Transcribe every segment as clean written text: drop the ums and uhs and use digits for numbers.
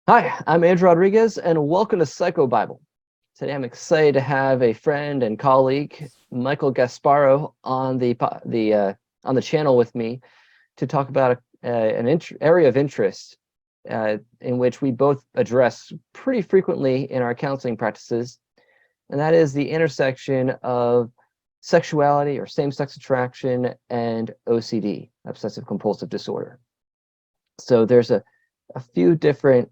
Hi, I'm Andrew Rodriguez, and welcome to Psycho Bible. Today, I'm excited to have a friend and colleague, Michael Gasparro, on the channel with me to talk about an area of interest in which we both address pretty frequently in our counseling practices, and that is the intersection of sexuality or same-sex attraction and OCD, obsessive-compulsive disorder. So there's a few different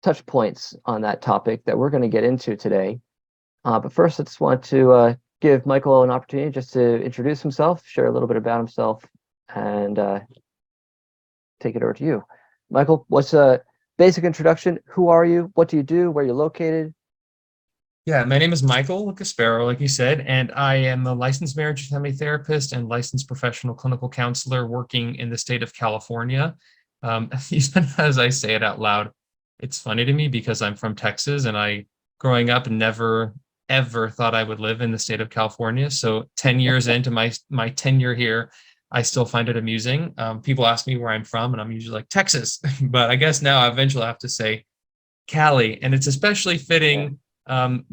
touch points on that topic that we're going to get into today. But first, I just want to give Michael an opportunity just to introduce himself, share a little bit about himself, and take it over to you. Michael, what's a basic introduction? Who are you? What do you do? Where are you located? Yeah, my name is Michael Gasparro, like you said, and I am a licensed marriage and family therapist and licensed professional clinical counselor working in the state of California. Even as I say it out loud, it's funny to me because I'm from Texas and growing up, never ever thought I would live in the state of California. So 10 years into my tenure here, I still find it amusing. People ask me where I'm from, and I'm usually like Texas, but I guess now I eventually have to say Cali, and it's especially Yeah. fitting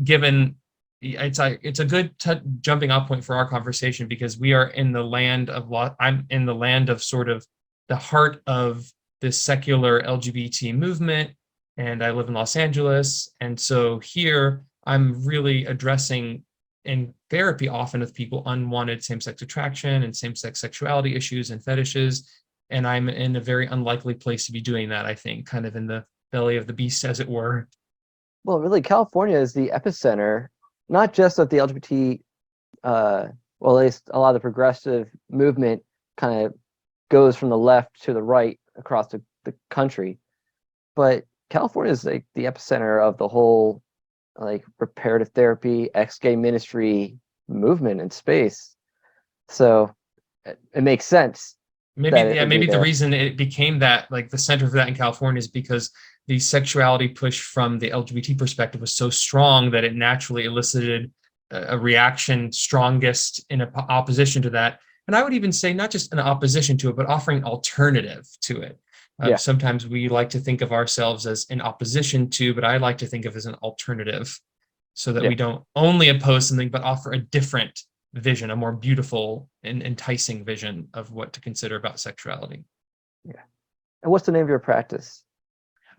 given it's a good jumping off point for our conversation because we are in the land of I'm in the land of sort of the heart of this secular LGBT movement, and I live in Los Angeles, and so here I'm really addressing in therapy often with people unwanted same-sex attraction and same-sex sexuality issues and fetishes, and I'm in a very unlikely place to be doing that, I think, kind of in the belly of the beast, as it were. Well, really, California is the epicenter, not just of the LGBT, well, at least a lot of the progressive movement kind of goes from the left to the right across the country, but California is like the epicenter of the whole like reparative therapy, ex-gay ministry movement in space. So it makes sense Maybe, that it yeah, would be maybe the there. reason it became that, like the center for that in California, is because the sexuality push from the LGBT perspective was so strong that it naturally elicited a reaction strongest in opposition to that. And I would even say not just an opposition to it, but offering alternative to it. Yeah, Sometimes we like to think of ourselves as in opposition to, but I like to think of as an alternative, so that yeah, we don't only oppose something, but offer a different vision, a more beautiful and enticing vision of what to consider about sexuality. yeah. And what's the name of your practice?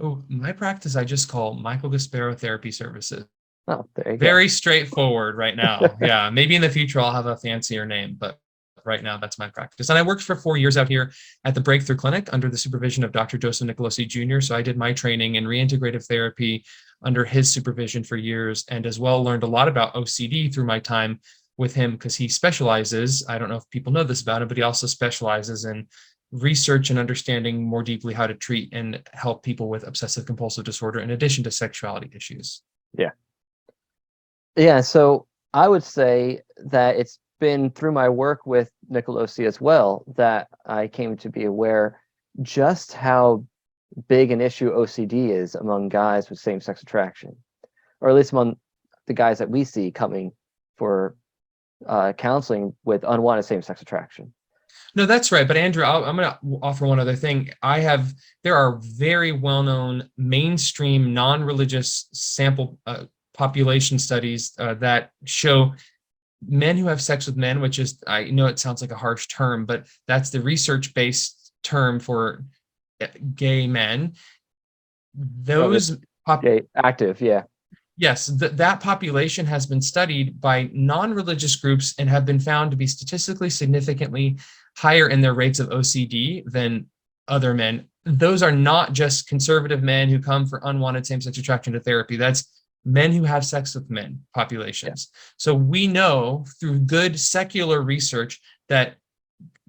Oh, my practice I just call Michael Gasparro Therapy Services. Oh, there you go. Very straightforward right now. Yeah, maybe in the future I'll have a fancier name, but right now that's my practice. And I worked for 4 years out here at the Breakthrough Clinic under the supervision of Dr. Joseph Nicolosi Jr. So I did my training in reintegrative therapy under his supervision for years, and as well learned a lot about OCD through my time with him because he specializes, I don't know if people know this about him, but he also specializes in research and understanding more deeply how to treat and help people with obsessive compulsive disorder in addition to sexuality issues. Yeah. Yeah, so I would say that it's been through my work with Nicolosi as well that I came to be aware just how big an issue OCD is among guys with same-sex attraction, or at least among the guys that we see coming for counseling with unwanted same-sex attraction. No, that's right. But Andrew, I'm going to offer one other thing. There are very well-known mainstream non-religious sample population studies that show men who have sex with men, which is, I know it sounds like a harsh term, but that's the research-based term for gay men. Oh, the Those pop, active, yeah, Yes, that population has been studied by non-religious groups and have been found to be statistically significantly higher in their rates of OCD than other men. Those are not just conservative men who come for unwanted same-sex attraction to therapy. That's men who have sex with men yeah, populations. So we know through good secular research that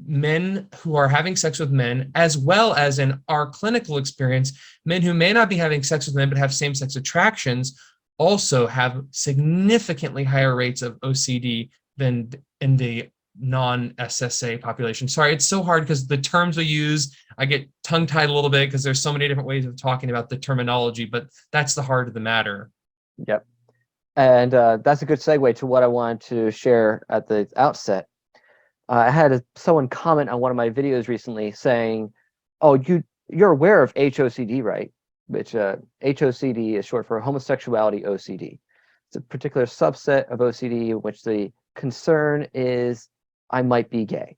men who are having sex with men, as well as in our clinical experience, men who may not be having sex with men but have same-sex attractions also have significantly higher rates of OCD than in the non-SSA population. Sorry, it's so hard because the terms we use, I get tongue-tied a little bit because there's so many different ways of talking about the terminology, but that's the heart of the matter. yep. And that's a good segue to what I wanted to share at the outset. I had someone comment on one of my videos recently saying, "Oh, you're aware of HOCD, right?" which HOCD is short for Homosexuality OCD. It's a particular subset of OCD in which the concern is I might be gay.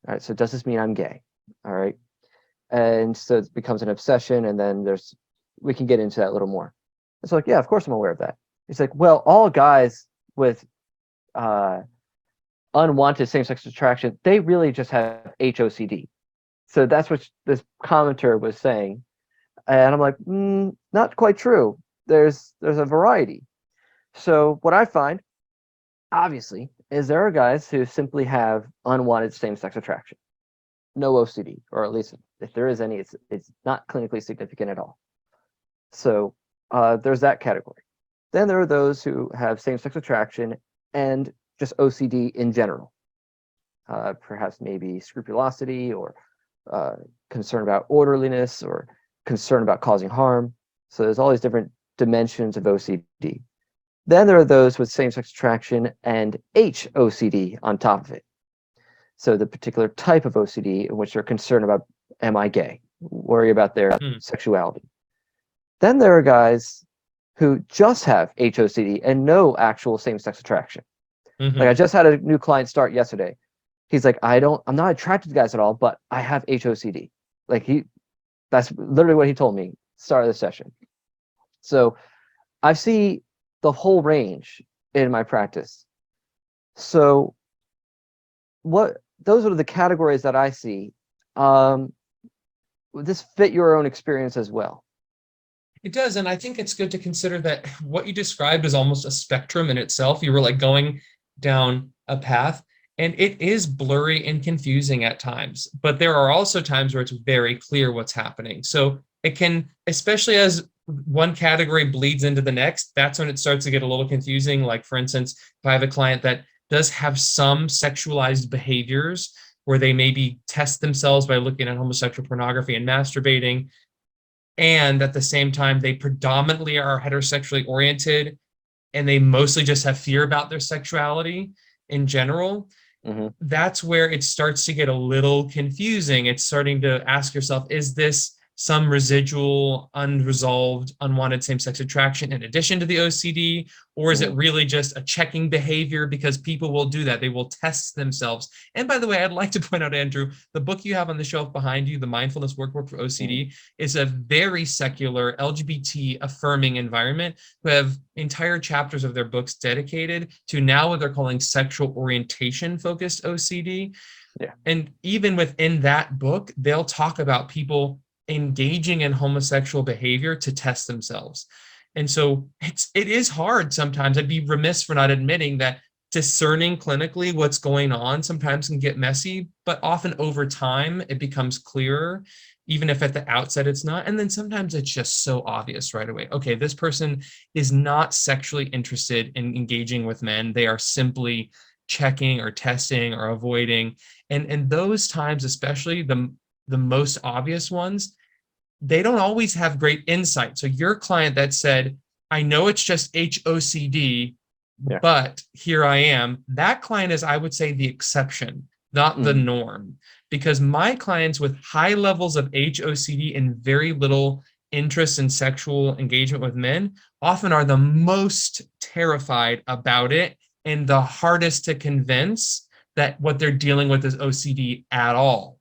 All right, so does this mean I'm gay? All right. And so it becomes an obsession, and then we can get into that a little more. It's like, yeah, of course I'm aware of that. It's like, well, all guys with unwanted same-sex attraction, they really just have HOCD. So that's what this commenter was saying. And I'm like, not quite true. There's a variety. So what I find, obviously, is there are guys who simply have unwanted same-sex attraction. No OCD, or at least if there is any, it's not clinically significant at all. So there's that category. Then there are those who have same-sex attraction and just OCD in general. Perhaps maybe scrupulosity or concern about orderliness or concern about causing harm. So there's all these different dimensions of OCD. Then there are those with same-sex attraction and HOCD on top of it. So the particular type of OCD in which they're concerned about, am I gay? Worry about their sexuality. Then there are guys who just have HOCD and no actual same-sex attraction. Like I just had a new client start yesterday. He's like, I'm not attracted to guys at all, but I have HOCD. Like that's literally what he told me start of the session. So I see the whole range in my practice. So those are the categories that I see. Would this fit your own experience as well? It does, and I think it's good to consider that what you described is almost a spectrum in itself. You were like going down a path, and it is blurry and confusing at times, but there are also times where it's very clear what's happening. So it can, especially as one category bleeds into the next, that's when it starts to get a little confusing. Like, for instance, if I have a client that does have some sexualized behaviors where they maybe test themselves by looking at homosexual pornography and masturbating, and at the same time, they predominantly are heterosexually oriented and they mostly just have fear about their sexuality in general, that's where it starts to get a little confusing. It's starting to ask yourself, is this some residual, unresolved, unwanted same-sex attraction in addition to the OCD? Or is it really just a checking behavior? Because people will do that. They will test themselves. And by the way, I'd like to point out, Andrew, the book you have on the shelf behind you, The Mindfulness Workbook for OCD, is a very secular, LGBT affirming environment who have entire chapters of their books dedicated to now what they're calling sexual orientation focused OCD. Yeah. And even within that book, they'll talk about people engaging in homosexual behavior to test themselves. And so it is hard sometimes. I'd be remiss for not admitting that discerning clinically what's going on sometimes can get messy, but often over time it becomes clearer, even if at the outset it's not. And then sometimes it's just so obvious right away. Okay, this person is not sexually interested in engaging with men. They are simply checking or testing or avoiding. And those times, especially the most obvious ones, they don't always have great insight. So your client that said, I know it's just HOCD, but here I am, that client is, I would say, the exception, not the norm. Because my clients with high levels of HOCD and very little interest in sexual engagement with men often are the most terrified about it and the hardest to convince that what they're dealing with is OCD at all,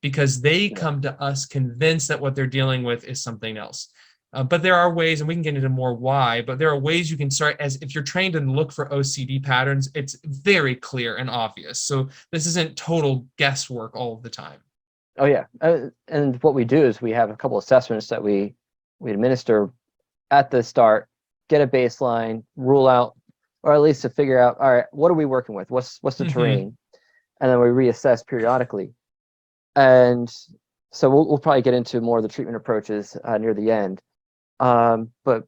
because they come to us convinced that what they're dealing with is something else. But there are ways, and we can get into more why, but there are ways you can start, as if you're trained and look for OCD patterns, it's very clear and obvious. So this isn't total guesswork all of the time. Oh yeah. And what we do is we have a couple assessments that we administer at the start, get a baseline, rule out, or at least to figure out, all right, what are we working with? What's the terrain? And then we reassess periodically. And so we'll probably get into more of the treatment approaches near the end. But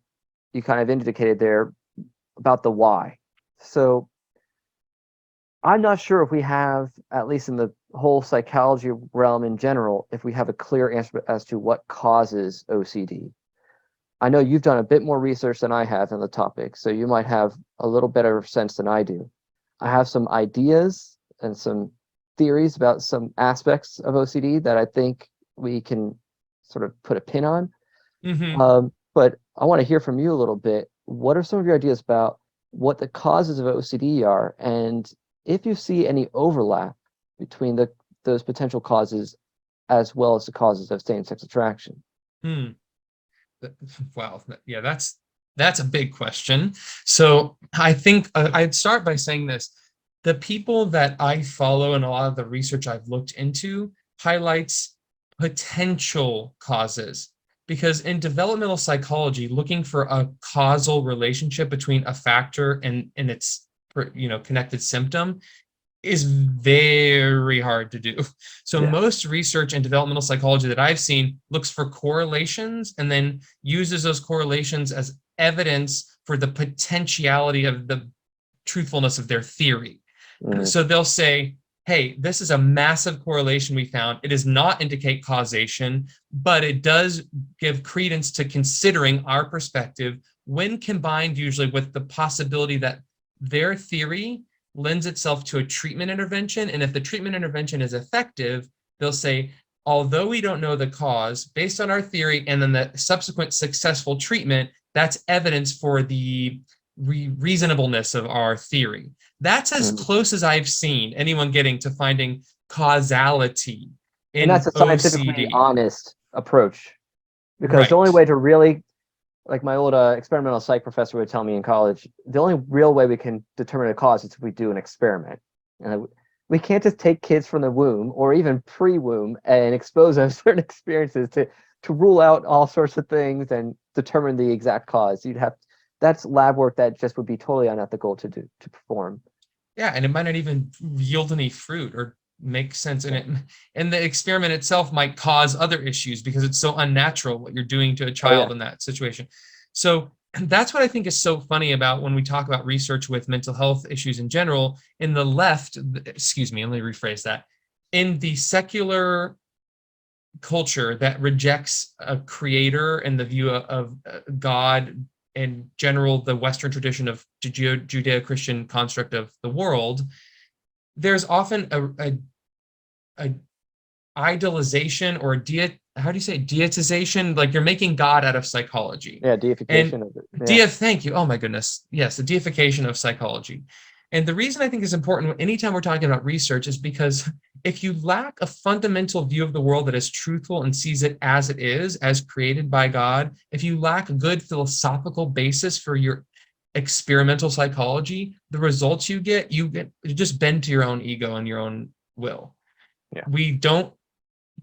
you kind of indicated there about the why. So I'm not sure if we have, at least in the whole psychology realm in general, if we have a clear answer as to what causes OCD. I know you've done a bit more research than I have on the topic, so you might have a little better sense than I do. I have some ideas and some theories about some aspects of OCD that I think we can sort of put a pin on. Hmm. But I want to hear from you a little bit. What are some of your ideas about what the causes of OCD are, and if you see any overlap between those potential causes as well as the causes of same-sex attraction? Hmm. Wow. Yeah, that's a big question. So I think I'd start by saying this. The people that I follow and a lot of the research I've looked into highlights potential causes. Because in developmental psychology, looking for a causal relationship between a factor and its connected symptom is very hard to do. So Yeah. most research in developmental psychology that I've seen looks for correlations and then uses those correlations as evidence for the potentiality of the truthfulness of their theory. Mm, So they'll say, hey, this is a massive correlation we found. It does not indicate causation, but it does give credence to considering our perspective when combined usually with the possibility that their theory lends itself to a treatment intervention. And if the treatment intervention is effective, they'll say, although we don't know the cause, based on our theory and then the subsequent successful treatment, that's evidence for the reasonableness of our theory. That's as mm. close as I've seen anyone getting to finding causality And that's in a scientifically OCD. honest approach, because the only Right. way to really, like my old experimental psych professor would tell me in college, the only real way we can determine a cause is if we do an experiment. And we can't just take kids from the womb or even pre-womb and expose them to certain experiences to rule out all sorts of things and determine the exact cause. That's lab work that just would be totally unethical to perform. Yeah, and it might not even yield any fruit or make sense in Yeah. it. And the experiment itself might cause other issues because it's so unnatural what you're doing to a Oh yeah. child in that situation. So that's what I think is so funny about when we talk about research with mental health issues in general. In the left, excuse me, let me rephrase that. In the secular culture that rejects a creator and the view of God in general, the Western tradition of Judeo-Christian construct of the world, there's often a idolization or how do you say deitization? Like you're making God out of psychology. Yeah, And deification of it. Yeah. thank you. Oh my goodness. Yes, the deification of psychology. And the reason I think is important anytime we're talking about research is because if you lack a fundamental view of the world that is truthful and sees it, as created by God, if you lack a good philosophical basis for your experimental psychology, the results you just bend to your own ego and your own will. Yeah. We don't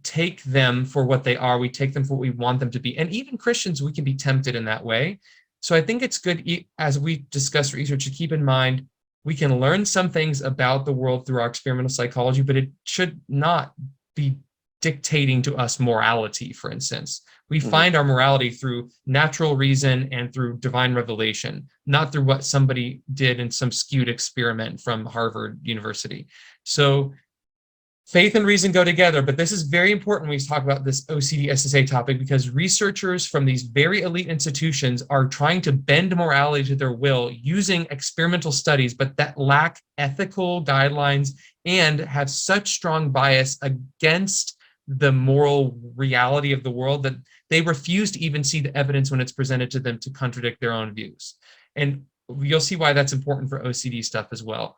take them for what they are. We take them for what we want them to be. And even Christians, we can be tempted in that way. So I think it's good, as we discuss research, to keep in mind we can learn some things about the world through our experimental psychology, but it should not be dictating to us morality, for instance. We Mhm. find our morality through natural reason and through divine revelation, not through what somebody did in some skewed experiment from Harvard University. So faith and reason go together, but this is very important when we talk about this OCD SSA topic because researchers from these very elite institutions are trying to bend morality to their will using experimental studies, but that lack ethical guidelines and have such strong bias against the moral reality of the world that they refuse to even see the evidence when it's presented to them to contradict their own views. And you'll see why that's important for OCD stuff as well.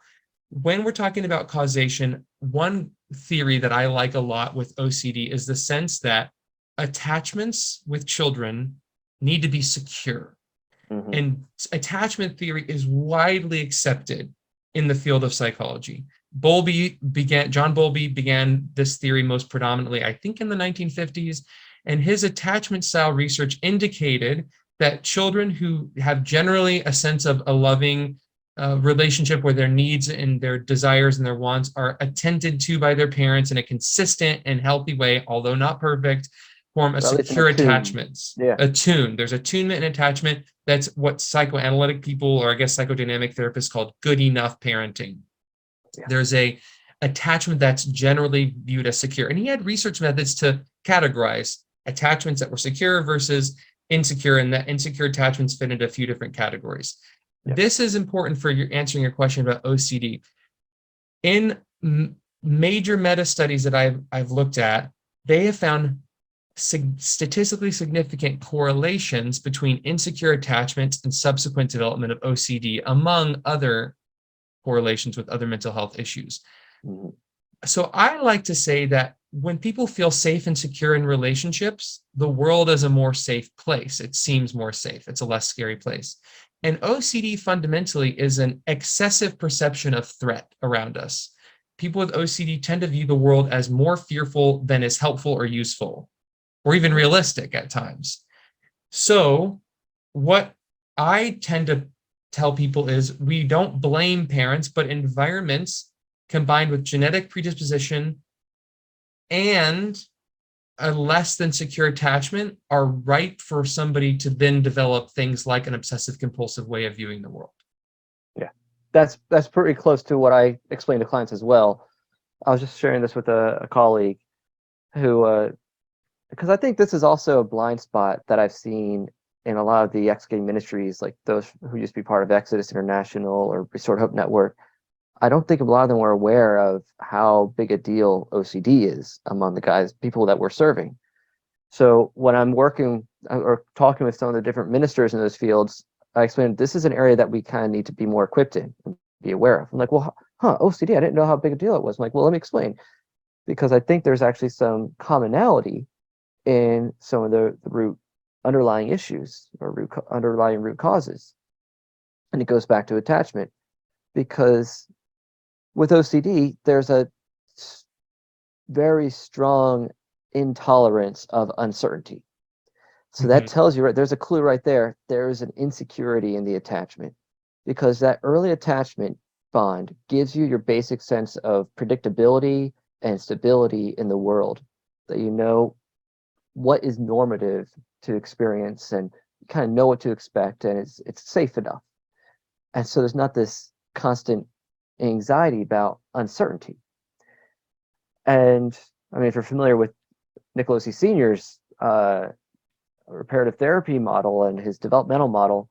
When we're talking about causation, one theory that I like a lot with OCD is the sense that attachments with children need to be secure. Mhm. And attachment theory is widely accepted in the field of psychology. John Bowlby began this theory most predominantly, I think, in the 1950s. And his attachment style research indicated that children who have generally a sense of a loving relationship where their needs and their desires and their wants are attended to by their parents in a consistent and healthy way, although not perfect, form a Or at least in a secure tune. attachments. Yeah. There's attunement and attachment. That's what psychoanalytic people, or I guess psychodynamic therapists, called good enough parenting. Yeah. There's a attachment that's generally viewed as secure. And he had research methods to categorize attachments that were secure versus insecure, and that insecure attachments fit into a few different categories. Yeah. This is important for answering your question about OCD. In major meta studies that I've looked at, they have found statistically significant correlations between insecure attachments and subsequent development of OCD, among other correlations with other mental health issues. Mhm. So I like to say that when people feel safe and secure in relationships, the world is a more safe place. It seems more safe. It's a less scary place. And OCD fundamentally is an excessive perception of threat around us. People with OCD tend to view the world as more fearful than is helpful or useful, or even realistic at times. So what I tend to tell people is we don't blame parents, but environments combined with genetic predisposition and a less than secure attachment are ripe for somebody to then develop things like an obsessive compulsive way of viewing the world. Yeah, that's pretty close to what I explain to clients as well. I was just sharing this with a colleague who, because I think this is also a blind spot that I've seen in a lot of the ex-gay ministries, like those who used to be part of Exodus International or Restored Hope Network. I don't think a lot of them were aware of how big a deal OCD is among the people that we're serving. So when I'm working or talking with some of the different ministers in those fields, I explain this is an area that we kind of need to be more equipped in and be aware of. I'm like, well, OCD, I didn't know how big a deal it was. I'm like, well, let me explain. Because I think there's actually some commonality in some of the root underlying issues or underlying root causes. And it goes back to attachment, because with OCD, there's a very strong intolerance of uncertainty. So that tells you, right, there's a clue right there. There is an insecurity in the attachment, because that early attachment bond gives you your basic sense of predictability and stability in the world, that you know what is normative to experience and you kind of know what to expect, and it's safe enough. And so there's not this constant anxiety about uncertainty. And I mean, if you're familiar with Nicolosi Sr.'s reparative therapy model and his developmental model,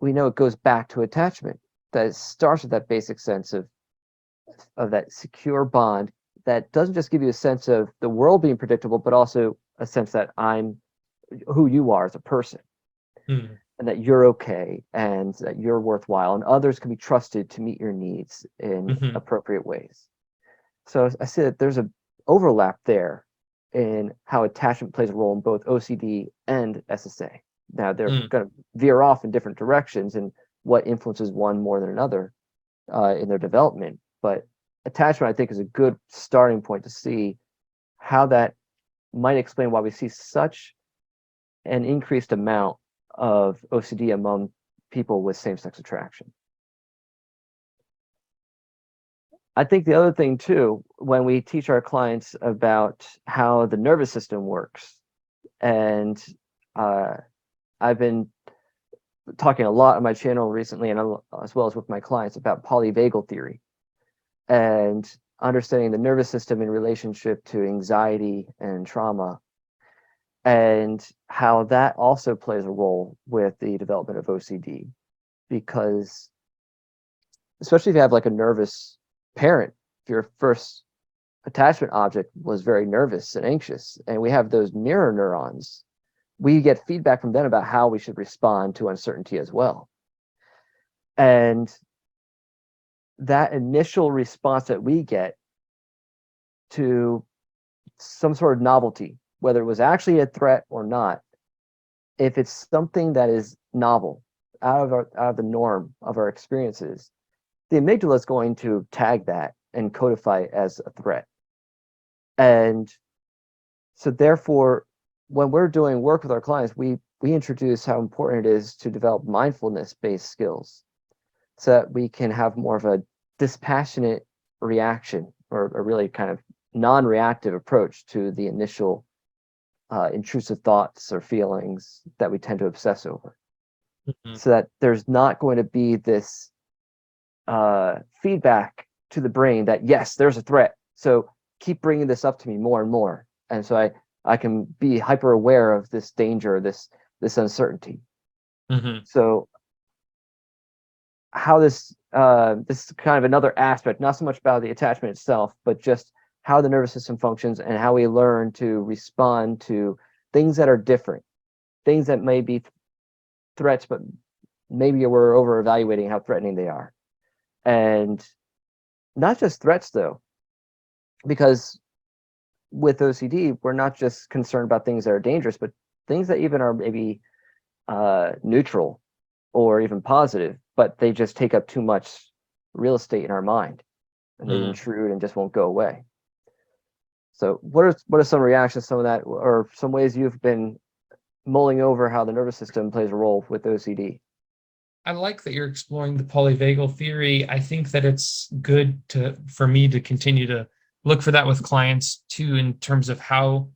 we know it goes back to attachment, that it starts with that basic sense of that secure bond that doesn't just give you a sense of the world being predictable, but also a sense that I'm who you are as a person, and that you're okay and that you're worthwhile and others can be trusted to meet your needs in appropriate ways. So I see that there's an overlap there in how attachment plays a role in both OCD and SSA. Now they're going to veer off in different directions and what influences one more than another in their development. But attachment, I think, is a good starting point to see how that might explain why we see such an increased amount of OCD among people with same-sex attraction. I think the other thing too, when we teach our clients about how the nervous system works, and I've been talking a lot on my channel recently, and as well as with my clients, about polyvagal theory and understanding the nervous system in relationship to anxiety and trauma, and how that also plays a role with the development of OCD. Because especially if you have like a nervous parent, if your first attachment object was very nervous and anxious, and we have those mirror neurons, we get feedback from them about how we should respond to uncertainty as well. And that initial response that we get to some sort of novelty, whether it was actually a threat or not, if it's something that is novel, out of the norm of our experiences, the amygdala is going to tag that and codify it as a threat. And so therefore, when we're doing work with our clients, we introduce how important it is to develop mindfulness-based skills so that we can have more of a dispassionate reaction, or a really kind of non-reactive approach to the initial intrusive thoughts or feelings that we tend to obsess over. So that there's not going to be this feedback to the brain that, yes, there's a threat, so keep bringing this up to me more and more. And so I can be hyper aware of this danger, this uncertainty. So how this is kind of another aspect, not so much about the attachment itself, but just how the nervous system functions and how we learn to respond to things that are different, things that may be threats, but maybe we're over evaluating how threatening they are. And not just threats though, because with OCD, we're not just concerned about things that are dangerous, but things that even are maybe neutral or even positive, but they just take up too much real estate in our mind and they intrude and just won't go away. So what are some reactions, some of that, or some ways you've been mulling over how the nervous system plays a role with OCD? I like that you're exploring the polyvagal theory. I think that it's good for me to continue to look for that with clients too, in terms of how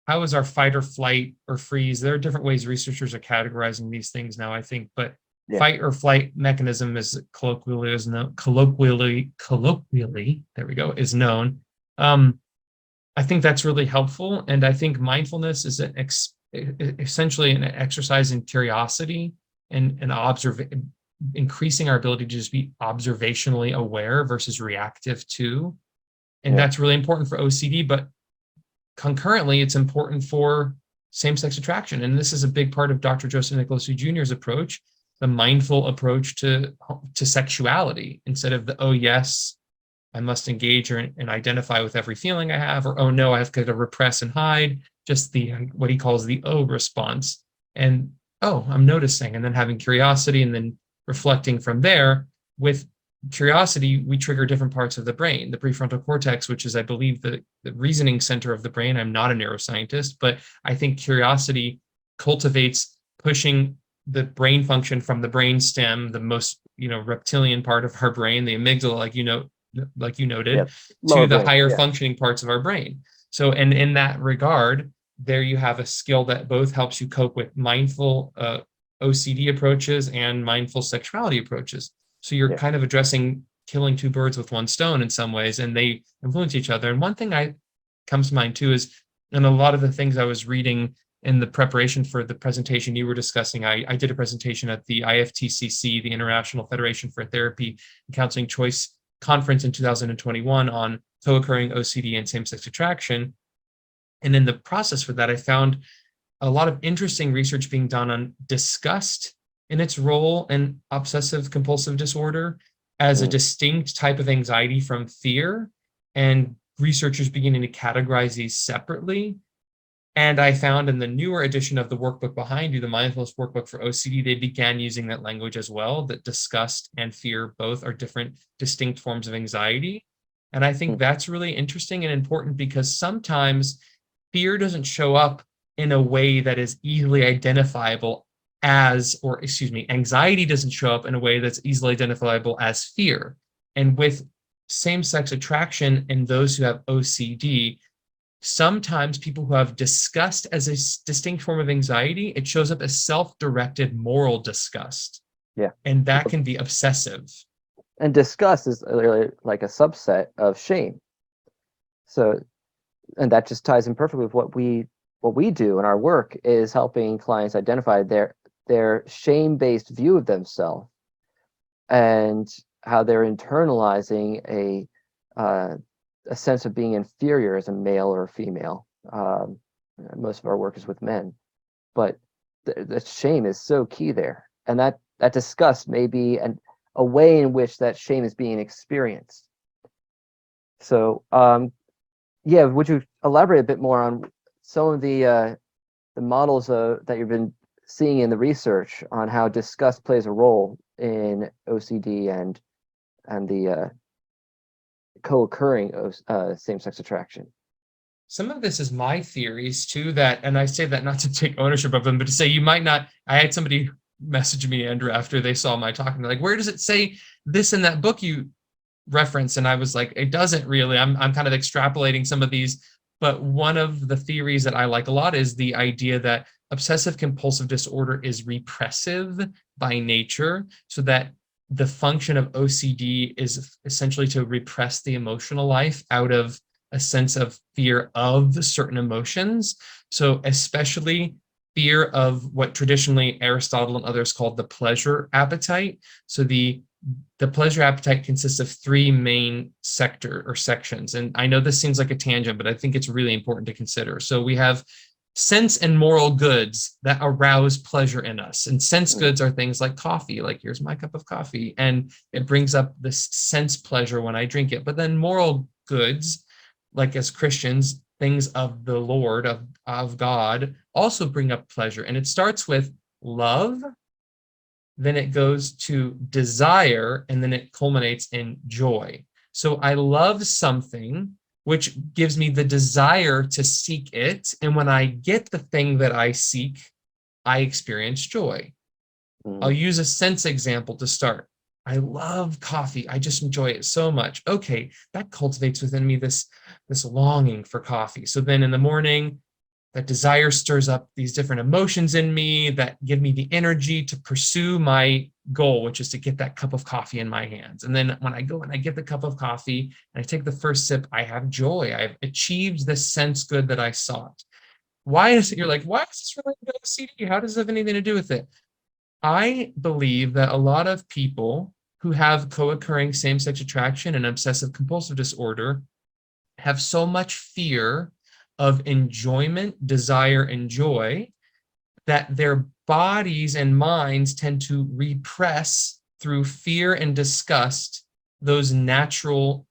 is our fight or flight or freeze. There are different ways researchers are categorizing these things now, I think, but fight or flight mechanism is colloquially, there we go, is known. I think that's really helpful. And I think mindfulness is essentially an exercise in curiosity and increasing our ability to just be observationally aware versus reactive to. And that's really important for OCD, but concurrently, it's important for same-sex attraction. And this is a big part of Dr. Joseph Nicholas Jr.'s approach, the mindful approach to sexuality, instead of the, oh, yes, I must engage and identify with every feeling I have, or, oh, no, I have to repress and hide, just the what he calls the oh response. And, oh, I'm noticing, and then having curiosity and then reflecting from there. With curiosity, we trigger different parts of the brain. The prefrontal cortex, which is, I believe, the reasoning center of the brain. I'm not a neuroscientist, but I think curiosity cultivates pushing the brain function from the brain stem, the most, reptilian part of our brain, the amygdala, like you noted, to the higher functioning parts of our brain. So, and in that regard, there you have a skill that both helps you cope with mindful OCD approaches and mindful sexuality approaches. So you're kind of addressing killing two birds with one stone in some ways, and they influence each other. And one thing comes to mind too is, and a lot of the things I was reading in the preparation for the presentation you were discussing, I did a presentation at the IFTCC, the International Federation for Therapy and Counseling Choice Conference in 2021 on co-occurring OCD and same-sex attraction. And in the process for that, I found a lot of interesting research being done on disgust in its role in obsessive-compulsive disorder as a distinct type of anxiety from fear, and researchers beginning to categorize these separately. And I found in the newer edition of the workbook behind you, the mindfulness workbook for OCD, they began using that language as well, that disgust and fear both are different, distinct forms of anxiety. And I think that's really interesting and important, because sometimes fear doesn't show up in a way that is easily identifiable anxiety doesn't show up in a way that's easily identifiable as fear. And with same-sex attraction and those who have OCD, sometimes people who have disgust as a distinct form of anxiety, it shows up as self-directed moral disgust. And that can be obsessive. And disgust is like a subset of shame. So, and that just ties in perfectly with what we do in our work, is helping clients identify their shame-based view of themselves and how they're internalizing a sense of being inferior as a male or a female. Most of our work is with men, but the shame is so key there, and that disgust may be a way in which that shame is being experienced. So, would you elaborate a bit more on some of the models that you've been seeing in the research on how disgust plays a role in OCD and the co-occurring same-sex attraction? Some of this is my theories too, and I say that not to take ownership of them, but to say you might not. I had somebody message me, Andrew, after they saw my talk, and they're like, where does it say this in that book you reference? And I was like, it doesn't really. I'm kind of extrapolating some of these, but one of the theories that I like a lot is the idea that obsessive compulsive disorder is repressive by nature, so that the function of OCD is essentially to repress the emotional life out of a sense of fear of certain emotions. So especially fear of what traditionally Aristotle and others called the pleasure appetite. So the the pleasure appetite consists of three main sections. And I know this seems like a tangent, but I think it's really important to consider. So we have sense and moral goods that arouse pleasure in us. And sense goods are things like coffee, like here's my cup of coffee, and it brings up this sense pleasure when I drink it. But then moral goods, like as Christians, things of the Lord, of God, also bring up pleasure. And it starts with love, then it goes to desire, and then it culminates in joy. So I love something, which gives me the desire to seek it. And when I get the thing that I seek, I experience joy. I'll use a sense example to start. I love coffee. I just enjoy it so much. Okay, that cultivates within me this longing for coffee. So then in the morning, that desire stirs up these different emotions in me that give me the energy to pursue my goal, which is to get that cup of coffee in my hands. And then when I go and I get the cup of coffee and I take the first sip, I have joy. I've achieved the sense good that I sought. Why is it, you're like, why is this related to OCD? How does it have anything to do with it? I believe that a lot of people who have co-occurring same-sex attraction and obsessive-compulsive disorder have so much fear of enjoyment, desire, and joy that their bodies and minds tend to repress through fear and disgust those natural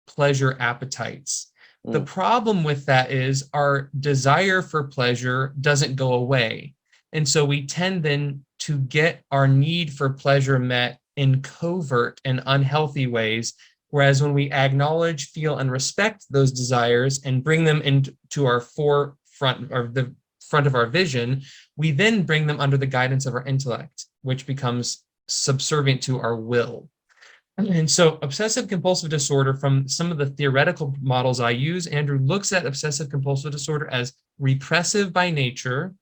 pleasure appetites. The problem with that is our desire for pleasure doesn't go away. And so we tend then to get our need for pleasure met in covert and unhealthy ways. Whereas when we acknowledge, feel, and respect those desires and bring them into our forefront, or the front of our vision, we then bring them under the guidance of our intellect, which becomes subservient to our will. And so obsessive compulsive disorder, from some of the theoretical models I use, Andrew looks at obsessive compulsive disorder as repressive by nature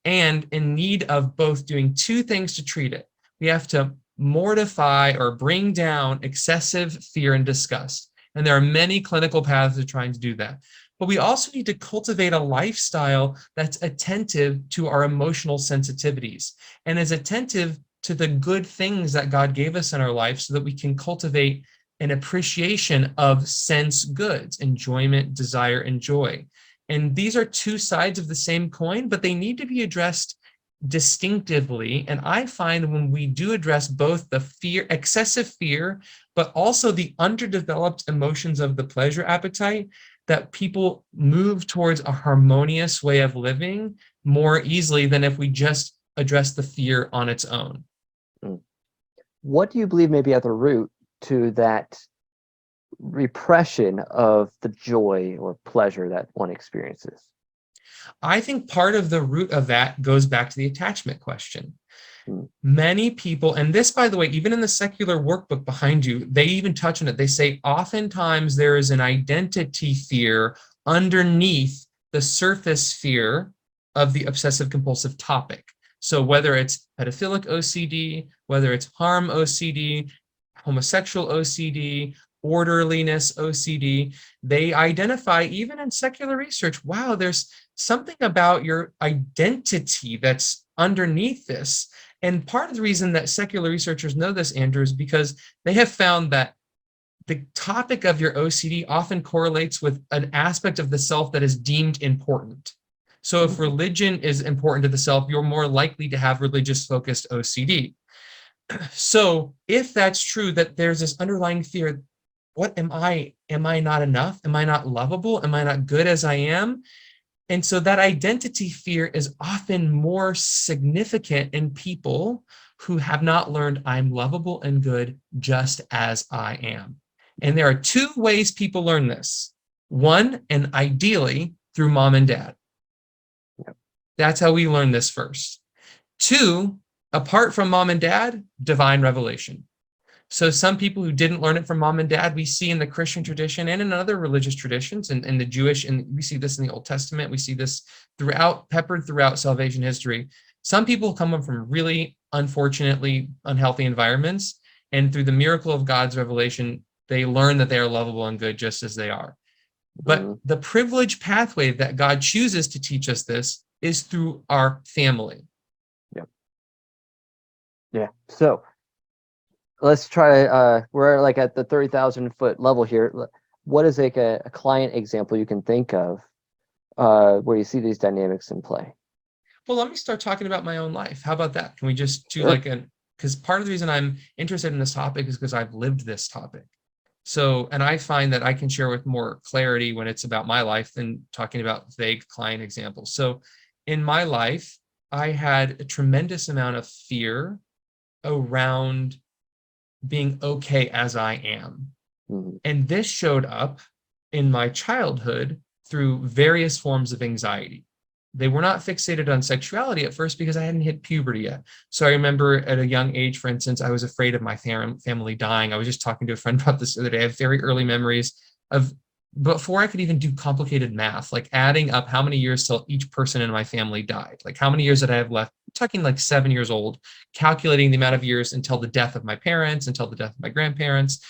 and in need of both doing two things to treat it. We have to mortify or bring down excessive fear and disgust. And there are many clinical paths to trying to do that. But we also need to cultivate a lifestyle that's attentive to our emotional sensitivities and is attentive to the good things that God gave us in our life so that we can cultivate an appreciation of sense goods, enjoyment, desire, and joy. And these are two sides of the same coin, but they need to be addressed distinctively. And I find when we do address both the fear, excessive fear, but also the underdeveloped emotions of the pleasure appetite, that people move towards a harmonious way of living more easily than if we just address the fear on its own. What do you believe may be at the root to that repression of the joy or pleasure that one experiences? I think part of the root of that goes back to the attachment question. Many people, and this, by the way, even in the secular workbook behind you, they even touch on it. They say oftentimes there is an identity fear underneath the surface fear of the obsessive compulsive topic. So whether it's pedophilic OCD, whether it's harm OCD, homosexual OCD, orderliness OCD, they identify, even in secular research, wow, there's something about your identity that's underneath this. And part of the reason that secular researchers know this, Andrew, is because they have found that the topic of your OCD often correlates with an aspect of the self that is deemed important. So if religion is important to the self, you're more likely to have religious-focused OCD. So if that's true, that there's this underlying fear, what am I? Am I not enough? Am I not lovable? Am I not good as I am? And so that identity fear is often more significant in people who have not learned I'm lovable and good just as I am. And there are two ways people learn this. One, and ideally through mom and dad. That's how we learn this first. Two, apart from mom and dad, divine revelation. So some people who didn't learn it from mom and dad, we see in the Christian tradition and in other religious traditions, and in the Jewish, and we see this in the Old Testament, we see this peppered throughout salvation history. Some people come from really, unfortunately, unhealthy environments, and through the miracle of God's revelation, they learn that they are lovable and good just as they are. But the privileged pathway that God chooses to teach us this is through our family. Yeah. So let's try. We're like at the 30,000-foot level here. What is like a client example you can think of where you see these dynamics in play? Well, let me start talking about my own life. How about that? Can we just do Sure. like because part of the reason I'm interested in this topic is because I've lived this topic. So, and I find that I can share with more clarity when it's about my life than talking about vague client examples. So, in my life, I had a tremendous amount of fear around being okay as I am. Mhm. And this showed up in my childhood through various forms of anxiety. They were not fixated on sexuality at first because I hadn't hit puberty yet. So I remember at a young age, for instance, I was afraid of my family dying. I was just talking to a friend about this the other day. I have very early memories of before I could even do complicated math, like adding up how many years till each person in my family died. Like how many years did I have left? I'm talking like 7 years old, calculating the amount of years until the death of my parents, until the death of my grandparents.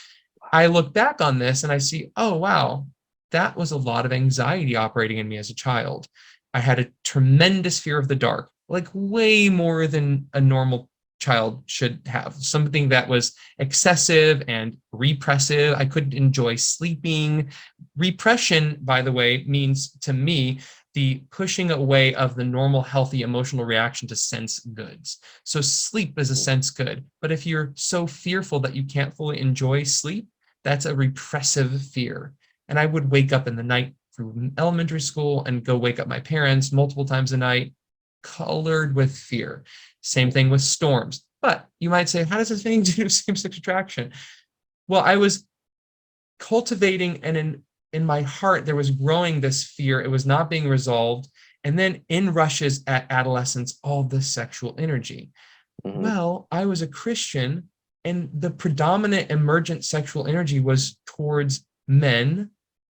I look back on this and I see, oh, wow, that was a lot of anxiety operating in me as a child. I had a tremendous fear of the dark, like way more than a normal child should have, something that was excessive and repressive. I couldn't enjoy sleeping. Repression, by the way, means to me the pushing away of the normal, healthy emotional reaction to sense goods. So sleep is a sense good. But if you're so fearful that you can't fully enjoy sleep, that's a repressive fear. And I would wake up in the night through elementary school and go wake up my parents multiple times a night, colored with fear. Same thing with storms. But you might say, how does this thing do same-sex attraction? Well, I was cultivating, and in my heart there was growing this fear. It was not being resolved. And then in rushes at adolescence all this sexual energy. Mhm. Well, I was a Christian, and the predominant emergent sexual energy was towards men.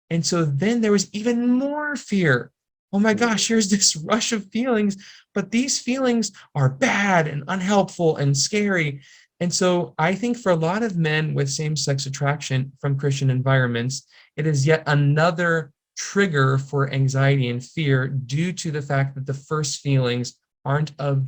And so then there was even more fear. Oh my Mhm. gosh, here's this rush of feelings, but these feelings are bad and unhelpful and scary. And so I think for a lot of men with same sex attraction from Christian environments, it is yet another trigger for anxiety and fear due to the fact that the first feelings aren't of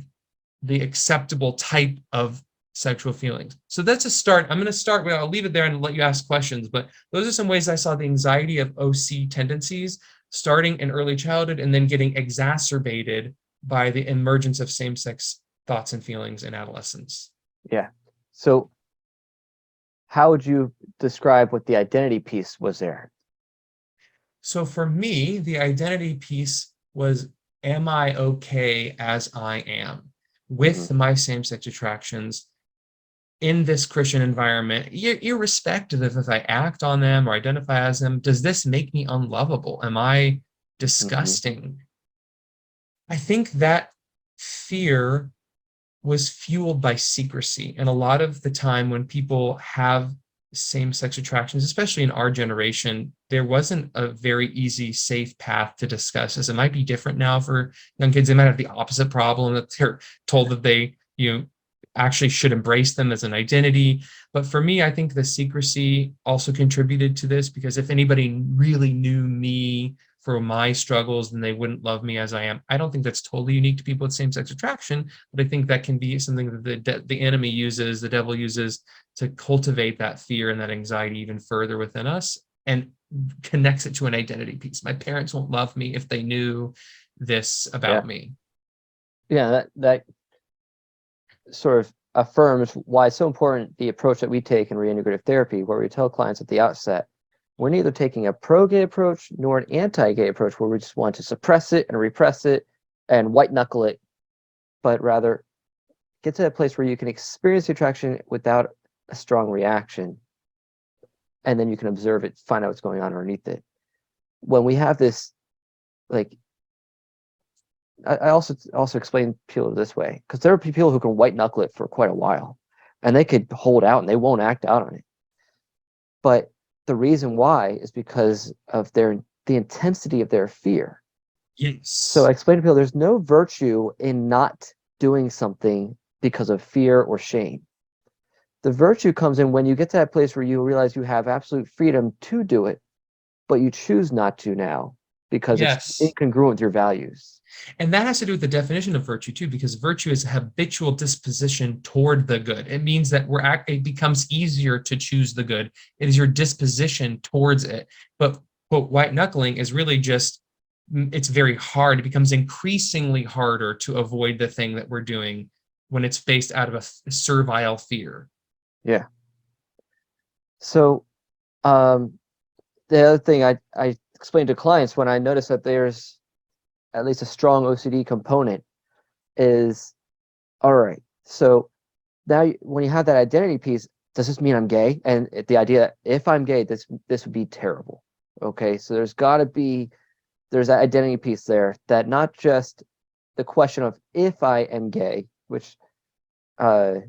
the acceptable type of sexual feelings. So that's a start. I'm going to start, I'll leave it there and let you ask questions, but those are some ways I saw the anxiety of OC tendencies starting in early childhood and then getting exacerbated by the emergence of same-sex thoughts and feelings in adolescence. Yeah. So how would you describe what the identity piece was there? So for me, the identity piece was, am I okay as I am Mhm. with my same-sex attractions in this Christian environment, irrespective of if I act on them or identify as them? Does this make me unlovable? Am I Mhm. disgusting? I think that fear was fueled by secrecy. And a lot of the time when people have same sex attractions, especially in our generation, there wasn't a very easy, safe path to discuss, as it might be different now for young kids. They might have the opposite problem, that they're told that they, actually should embrace them as an identity. But for me, I think the secrecy also contributed to this, because if anybody really knew me for my struggles, then they wouldn't love me as I am. I don't think that's totally unique to people with same-sex attraction, but I think that can be something that the enemy uses, the devil uses, to cultivate that fear and that anxiety even further within us, and connects it to an identity piece. My parents won't love me if they knew this Yeah. about me. Yeah, that sort of affirms why it's so important the approach that we take in reintegrative therapy, where we tell clients at the outset, we're neither taking a pro-gay approach nor an anti-gay approach where we just want to suppress it and repress it and white knuckle it, but rather get to that place where you can experience the attraction without a strong reaction, and then you can observe it, find out what's going on underneath it. When we have this, like, I also explain people this way, because there are people who can white knuckle it for quite a while, and they could hold out and they won't act out on it. But the reason why is because of the intensity of their fear. So I Yes. explain to people there's no virtue in not doing something because of fear or shame. The virtue comes in when you get to that place where you realize you have absolute freedom to do it, but you choose not to now. because it's Yes. incongruent with your values. And that has to do with the definition of virtue too, because virtue is a habitual disposition toward the good. It means that it becomes easier to choose the good. It is your disposition towards it. But white knuckling is really just, it's very hard. It becomes increasingly harder to avoid the thing that we're doing when it's based out of a servile fear. Yeah. So the other thing I explain to clients when I notice that there's at least a strong OCD component is, all right, so now when you have that identity piece, does this mean I'm gay? And the idea, if I'm gay, this would be terrible. Okay, so there's that identity piece there, that not just the question of if I am gay, which I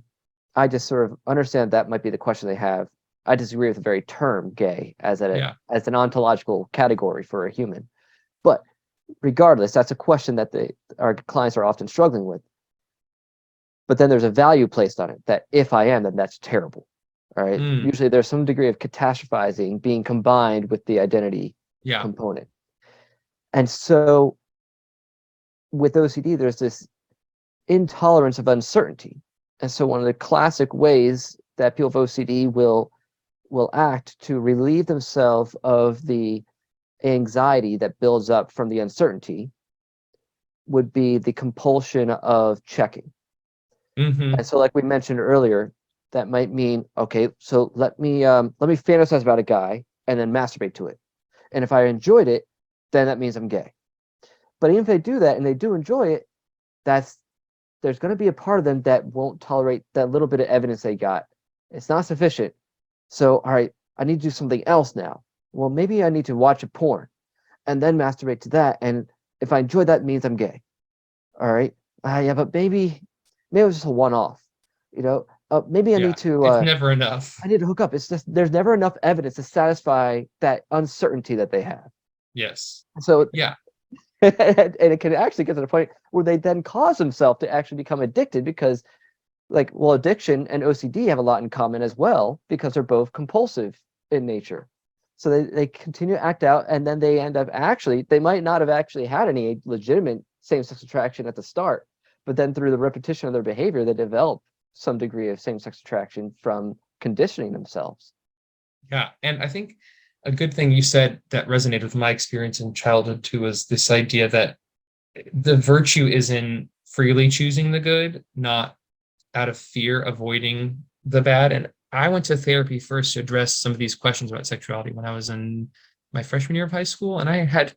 just sort of understand that might be the question they have. I disagree with the very term gay as an ontological category for a human. But regardless, that's a question that our clients are often struggling with. But then there's a value placed on it, that if I am, then that's terrible. All right. Usually there's some degree of catastrophizing being combined with the identity component. And so with OCD, there's this intolerance of uncertainty. And so one of the classic ways that people with OCD will act to relieve themselves of the anxiety that builds up from the uncertainty would be the compulsion of checking. And so, like we mentioned earlier, that might mean, okay, so let me fantasize about a guy and then masturbate to it. And if I enjoyed it, then that means I'm gay. But even if they do that and they do enjoy it, there's going to be a part of them that won't tolerate that little bit of evidence they got. It's not sufficient. So, all right, I need to do something else now. Well, maybe I need to watch a porn and then masturbate to that. And if I enjoy that, it means I'm gay. All right. Yeah, but maybe it was just a one-off. Maybe I need to. It's never enough. I need to hook up. It's just there's never enough evidence to satisfy that uncertainty that they have. Yes. So yeah. And it can actually get to the point where they then cause themselves to actually become addicted because, addiction and OCD have a lot in common as well because they're both compulsive in nature. So they continue to act out, and then they end up they might not have actually had any legitimate same-sex attraction at the start, but then through the repetition of their behavior, they develop some degree of same-sex attraction from conditioning themselves. Yeah, and I think a good thing you said that resonated with my experience in childhood too was this idea that the virtue is in freely choosing the good, not out of fear avoiding the bad. And I went to therapy first to address some of these questions about sexuality when I was in my freshman year of high school. And I had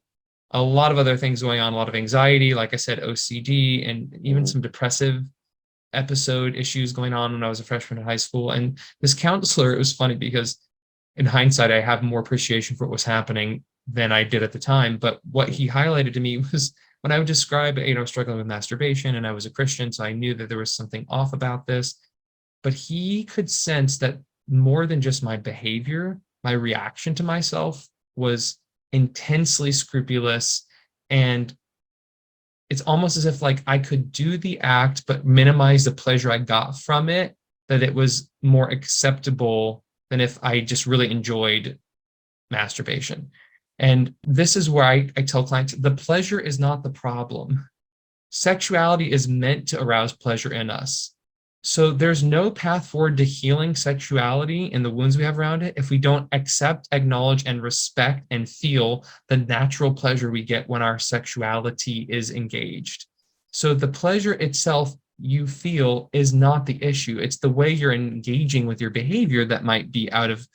a lot of other things going on, a lot of anxiety, like I said, OCD, and even some depressive episode issues going on when I was a freshman in high school. And this counselor, it was funny because in hindsight, I have more appreciation for what was happening than I did at the time. But what he highlighted to me was when I would describe, struggling with masturbation, and I was a Christian, so I knew that there was something off about this. But he could sense that more than just my behavior, my reaction to myself was intensely scrupulous. And it's almost as if I could do the act, but minimize the pleasure I got from it, that it was more acceptable than if I just really enjoyed masturbation. And this is where I tell clients, the pleasure is not the problem. Sexuality is meant to arouse pleasure in us. So there's no path forward to healing sexuality and the wounds we have around it if we don't accept, acknowledge, and respect and feel the natural pleasure we get when our sexuality is engaged. So the pleasure itself you feel is not the issue. It's the way you're engaging with your behavior that might be out of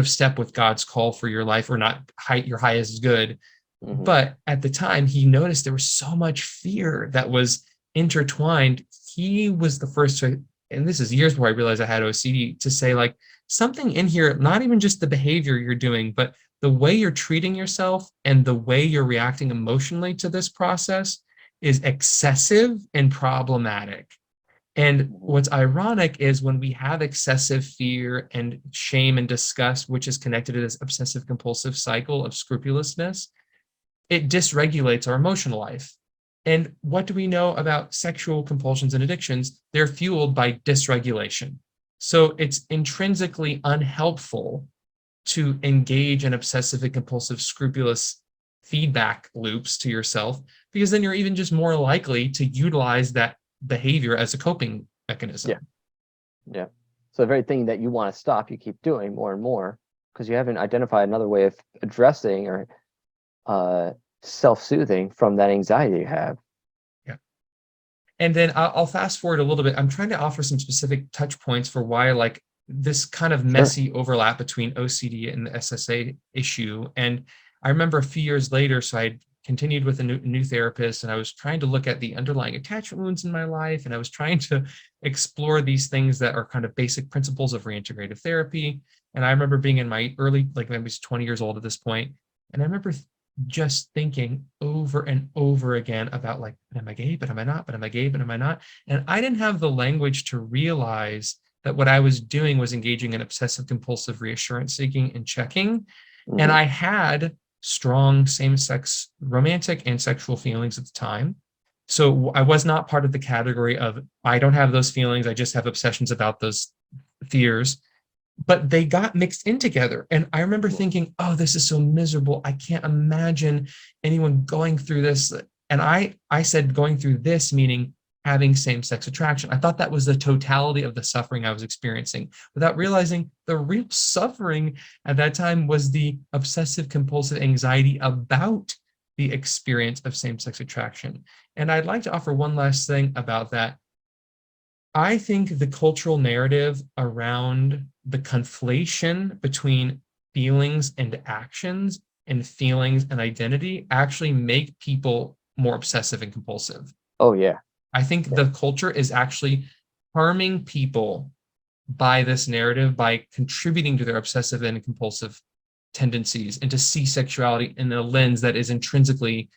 step with God's call for your life, or not your highest good. But at the time, he noticed there was so much fear that was intertwined. He was the first to, and this is years before I realized I had OCD, to say something in here, not even just the behavior you're doing, but the way you're treating yourself and the way you're reacting emotionally to this process is excessive and problematic. And what's ironic is when we have excessive fear and shame and disgust, which is connected to this obsessive compulsive cycle of scrupulousness, it dysregulates our emotional life. And what do we know about sexual compulsions and addictions? They're fueled by dysregulation. So it's intrinsically unhelpful to engage in obsessive and compulsive scrupulous feedback loops to yourself, because then you're even just more likely to utilize that behavior as a coping mechanism. Yeah. So the very thing that you want to stop, you keep doing more and more because you haven't identified another way of addressing or self-soothing from that anxiety you have. Yeah. And then I'll fast forward a little bit. I'm trying to offer some specific touch points for why like this kind of messy overlap between OCD and the SSA issue. And I remember a few years later, so I continued with a new therapist, and I was trying to look at the underlying attachment wounds in my life, and I was trying to explore these things that are kind of basic principles of reintegrative therapy. And I remember being in my early, like maybe 20 years old at this point, and I remember just thinking over and over again about like, am I gay, but am I not? But am I gay, but am I not? And I didn't have the language to realize that what I was doing was engaging in obsessive compulsive reassurance seeking and checking. Mhm. And I had strong same-sex romantic and sexual feelings at the time. So I was not part of the category of, I don't have those feelings, I just have obsessions about those fears. But they got mixed in together. And I remember thinking, oh, this is so miserable. I can't imagine anyone going through this. And I said going through this, meaning having same-sex attraction. I thought that was the totality of the suffering I was experiencing, without realizing the real suffering at that time was the obsessive-compulsive anxiety about the experience of same-sex attraction. And I'd like to offer one last thing about that. I think the cultural narrative around the conflation between feelings and actions and feelings and identity actually make people more obsessive and compulsive. Oh, yeah. I think the culture is actually harming people by this narrative, by contributing to their obsessive and compulsive tendencies, and to see sexuality in a lens that is intrinsically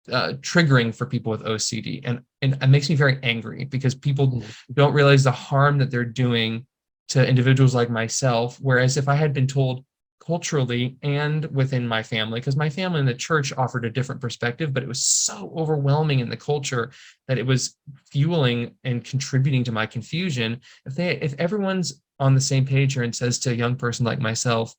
triggering for people with OCD. And it makes me very angry because people don't realize the harm that they're doing to individuals like myself. Whereas if I had been told culturally and within my family, because my family and the church offered a different perspective, but it was so overwhelming in the culture that it was fueling and contributing to my confusion. If everyone's on the same page here and says to a young person like myself,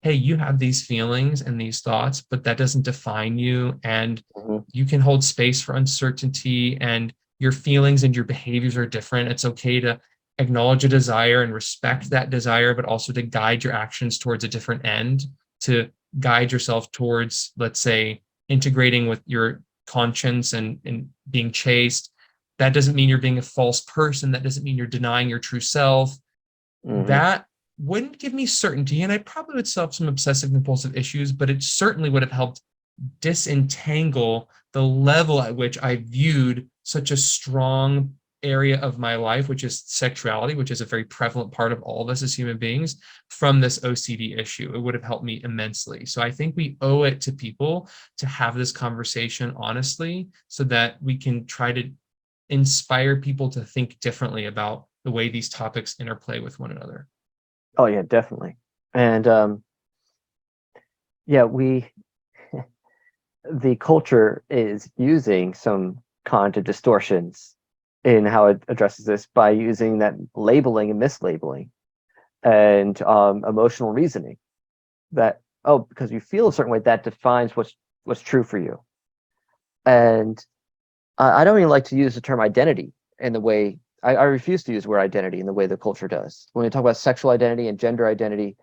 hey, you have these feelings and these thoughts, but that doesn't define you, and you can hold space for uncertainty, and your feelings and your behaviors are different. It's okay to acknowledge a desire and respect that desire, but also to guide your actions towards a different end, to guide yourself towards, let's say, integrating with your conscience and being chaste. That doesn't mean you're being a false person. That doesn't mean you're denying your true self. That wouldn't give me certainty, and I probably would still have some obsessive compulsive issues, but it certainly would have helped disentangle the level at which I viewed such a strong area of my life, which is sexuality, which is a very prevalent part of all of us as human beings, from this OCD issue. It would have helped me immensely. So I think we owe it to people to have this conversation honestly, so that we can try to inspire people to think differently about the way these topics interplay with one another. Oh, yeah, definitely. And yeah, the culture is using some cognitive distortions in how it addresses this by using that labeling and mislabeling and emotional reasoning that, oh, because you feel a certain way, that defines what's true for you. And I don't even like to use the term identity in the way I refuse to use the word identity in the way the culture does when we talk about sexual identity and gender identity,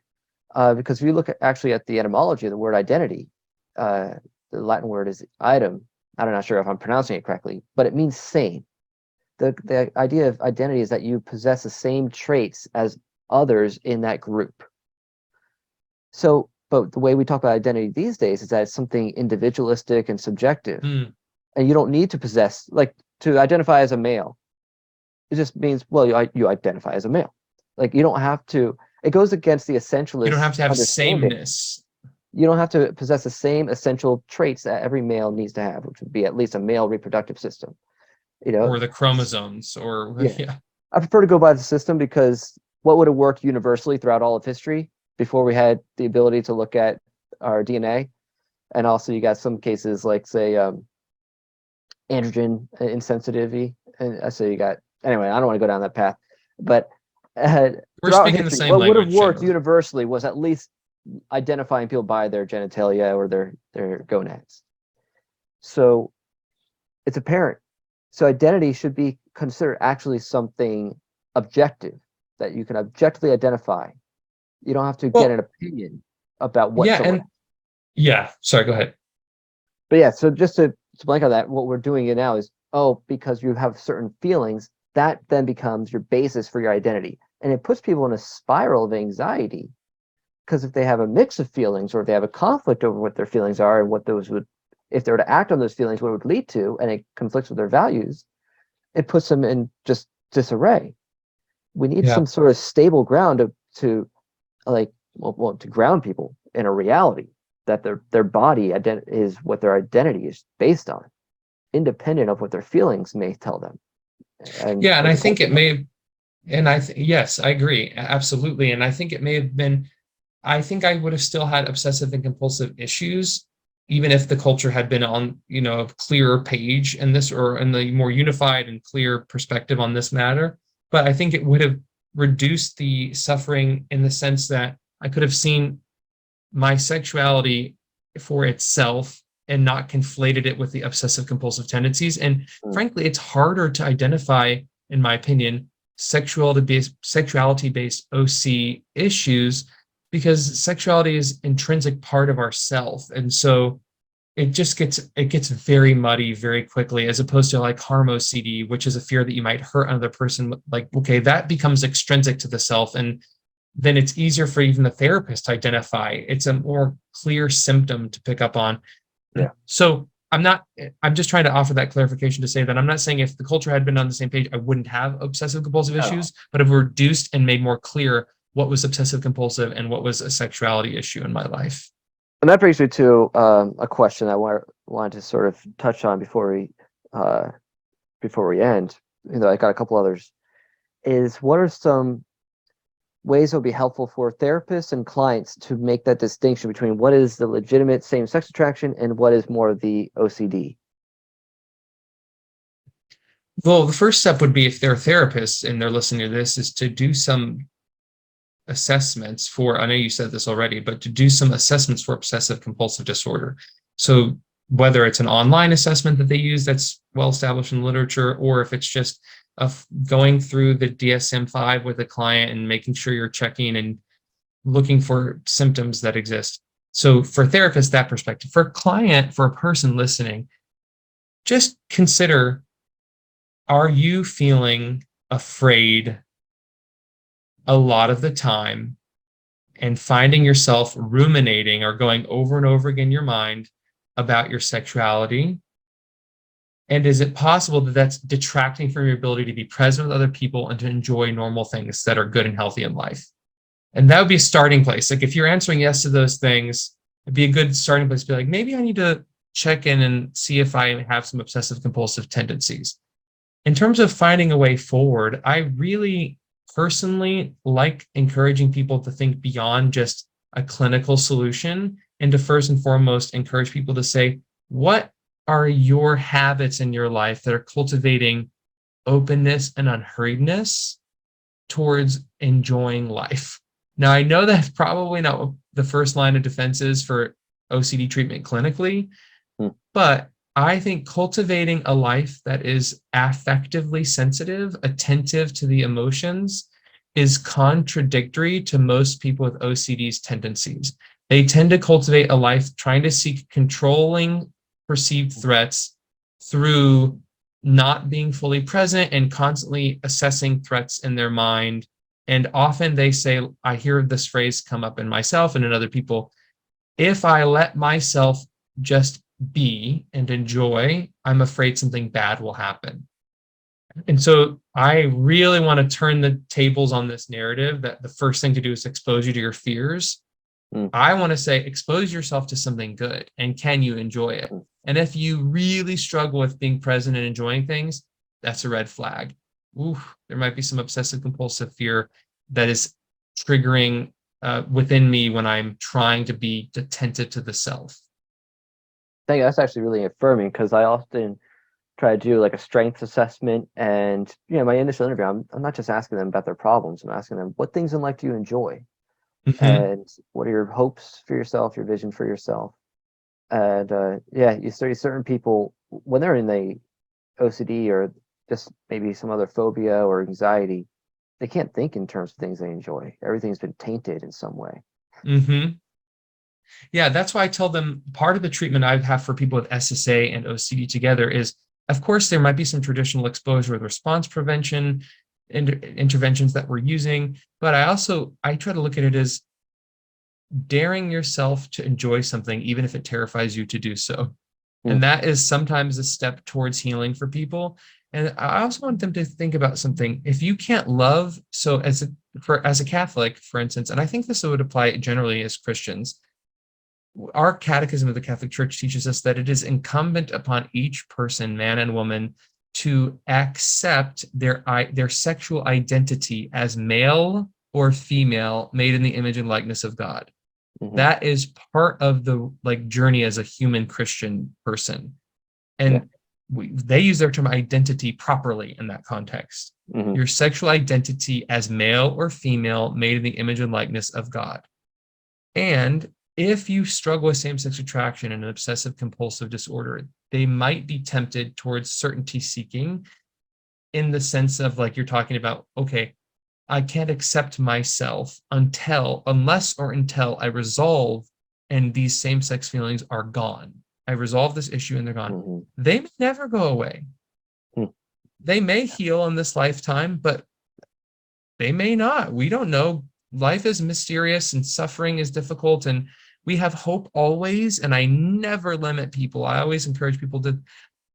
because if you look actually at the etymology of the word identity, the Latin word is item. I'm not sure if I'm pronouncing it correctly, but it means same. The idea of identity is that you possess the same traits as others in that group. So, but the way we talk about identity these days is that it's something individualistic and subjective, and you don't need to possess, like, to identify as a male. It just means, well, you identify as a male. Like, you don't have to. It goes against the essentialist. You don't have to have understanding. sameness. You don't have to possess the same essential traits that every male needs to have, which would be at least a male reproductive system. You know, or the chromosomes, or yeah. I prefer to go by the system because what would have worked universally throughout all of history before we had the ability to look at our DNA, and also you got some cases like, say, androgen insensitivity, and so you got, anyway, I don't want to go down that path, but We're throughout speaking the history, same what would have language, worked generally. universally was at least identifying people by their genitalia or their gonads. So it's apparent. So identity should be considered actually something objective that you can objectively identify. You don't have to get an Well, opinion about what yeah, someone. and yeah, sorry, go ahead. But yeah, so just to blank on that, what we're doing it now is, oh, because you have certain feelings, that then becomes your basis for your identity. And it puts people in a spiral of anxiety, because if they have a mix of feelings, or if they have a conflict over what their feelings are and what those would, if they were to act on those feelings, what it would lead to, and it conflicts with their values, it puts them in just disarray. We need Yeah. some sort of stable ground to like, well, to ground people in a reality that their body is what their identity is based on, independent of what their feelings may tell them. And Yeah, and what I the think culture it may, and yes, I agree, absolutely. And I think it may have been, I think I would have still had obsessive and compulsive issues, even if the culture had been on, a clearer page in this, or in the more unified and clear perspective on this matter. But I think it would have reduced the suffering in the sense that I could have seen my sexuality for itself and not conflated it with the obsessive compulsive tendencies. And frankly, it's harder to identify, in my opinion, sexuality based OC issues, because sexuality is intrinsic part of our self. And so it gets very muddy very quickly, as opposed to like harm OCD, which is a fear that you might hurt another person. Like, okay, that becomes extrinsic to the self, and then it's easier for even the therapist to identify. It's a more clear symptom to pick up on. Yeah. So I'm just trying to offer that clarification to say that I'm not saying if the culture had been on the same page, I wouldn't have obsessive compulsive issues, but have reduced and made more clear what was obsessive compulsive and what was a sexuality issue in my life. And that brings me to a question I wanted to sort of touch on before we end. I got a couple others. Is what are some ways that would be helpful for therapists and clients to make that distinction between what is the legitimate same-sex attraction and what is more of the OCD? Well, the first step would be, if they're therapists and they're listening to this, is to do some assessments for, I know you said this already, but to do some assessments for obsessive compulsive disorder. So whether it's an online assessment that they use that's well established in literature, or if it's just going through the DSM-5 with a client and making sure you're checking and looking for symptoms that exist. So for therapists, that perspective. For client, for a person listening, just consider, are you feeling afraid a lot of the time and finding yourself ruminating or going over and over again in your mind about your sexuality? And is it possible that that's detracting from your ability to be present with other people and to enjoy normal things that are good and healthy in life? And that would be a starting place. Like, if you're answering yes to those things, it'd be a good starting place to be like, maybe I need to check in and see if I have some obsessive compulsive tendencies. In terms of finding a way forward, I really personally like encouraging people to think beyond just a clinical solution, and to first and foremost encourage people to say, what are your habits in your life that are cultivating openness and unhurriedness towards enjoying life? Now, I know that's probably not the first line of defense is for OCD treatment clinically, but I think cultivating a life that is affectively sensitive, attentive to the emotions, is contradictory to most people with OCD's tendencies. They tend to cultivate a life trying to seek controlling perceived threats through not being fully present and constantly assessing threats in their mind. And often they say, I hear this phrase come up in myself and in other people, if I let myself just be and enjoy, I'm afraid something bad will happen. And so I really want to turn the tables on this narrative that the first thing to do is expose you to your fears. I want to say, expose yourself to something good, and can you enjoy it? And if you really struggle with being present and enjoying things, that's a red flag. Ooh, there might be some obsessive compulsive fear that is triggering within me when I'm trying to be attentive to the self. I think that's actually really affirming, because I often try to do like a strengths assessment, and my initial interview, I'm not just asking them about their problems. I'm asking them, what things in life do you enjoy? Hmm. and what are your hopes for yourself, your vision for yourself. And yeah, you study certain people when they're in the OCD or just maybe some other phobia or anxiety, they can't think in terms of things they enjoy. Everything's been tainted in some way. Hmm. Yeah, that's why I tell them part of the treatment I have for people with SSA and OCD together is, of course, there might be some traditional exposure with response prevention interventions that we're using, but I try to look at it as daring yourself to enjoy something, even if it terrifies you to do so. Mm, And that is sometimes a step towards healing for people. And I also want them to think about something. If you can't love, so as a Catholic, for instance, and I think this would apply generally as Christians, our catechism of the Catholic Church teaches us that it is incumbent upon each person, man and woman, to accept their sexual identity as male or female, made in the image and likeness of God. hmm That is part of the journey as a human Christian person. Yeah. And they use their term identity properly in that context. hmm Your sexual identity as male or female, made in the image and likeness of God. And if you struggle with same-sex attraction and an obsessive-compulsive disorder, they might be tempted towards certainty seeking, in the sense of, like you're talking about, okay, I can't accept myself unless I resolve and these same-sex feelings are gone. I resolve this issue and they're gone. hmm They may never go away. mm They may heal in this lifetime, but they may not. We don't know. Life is mysterious and suffering is difficult, and we have hope always. And I never limit people. I always encourage people to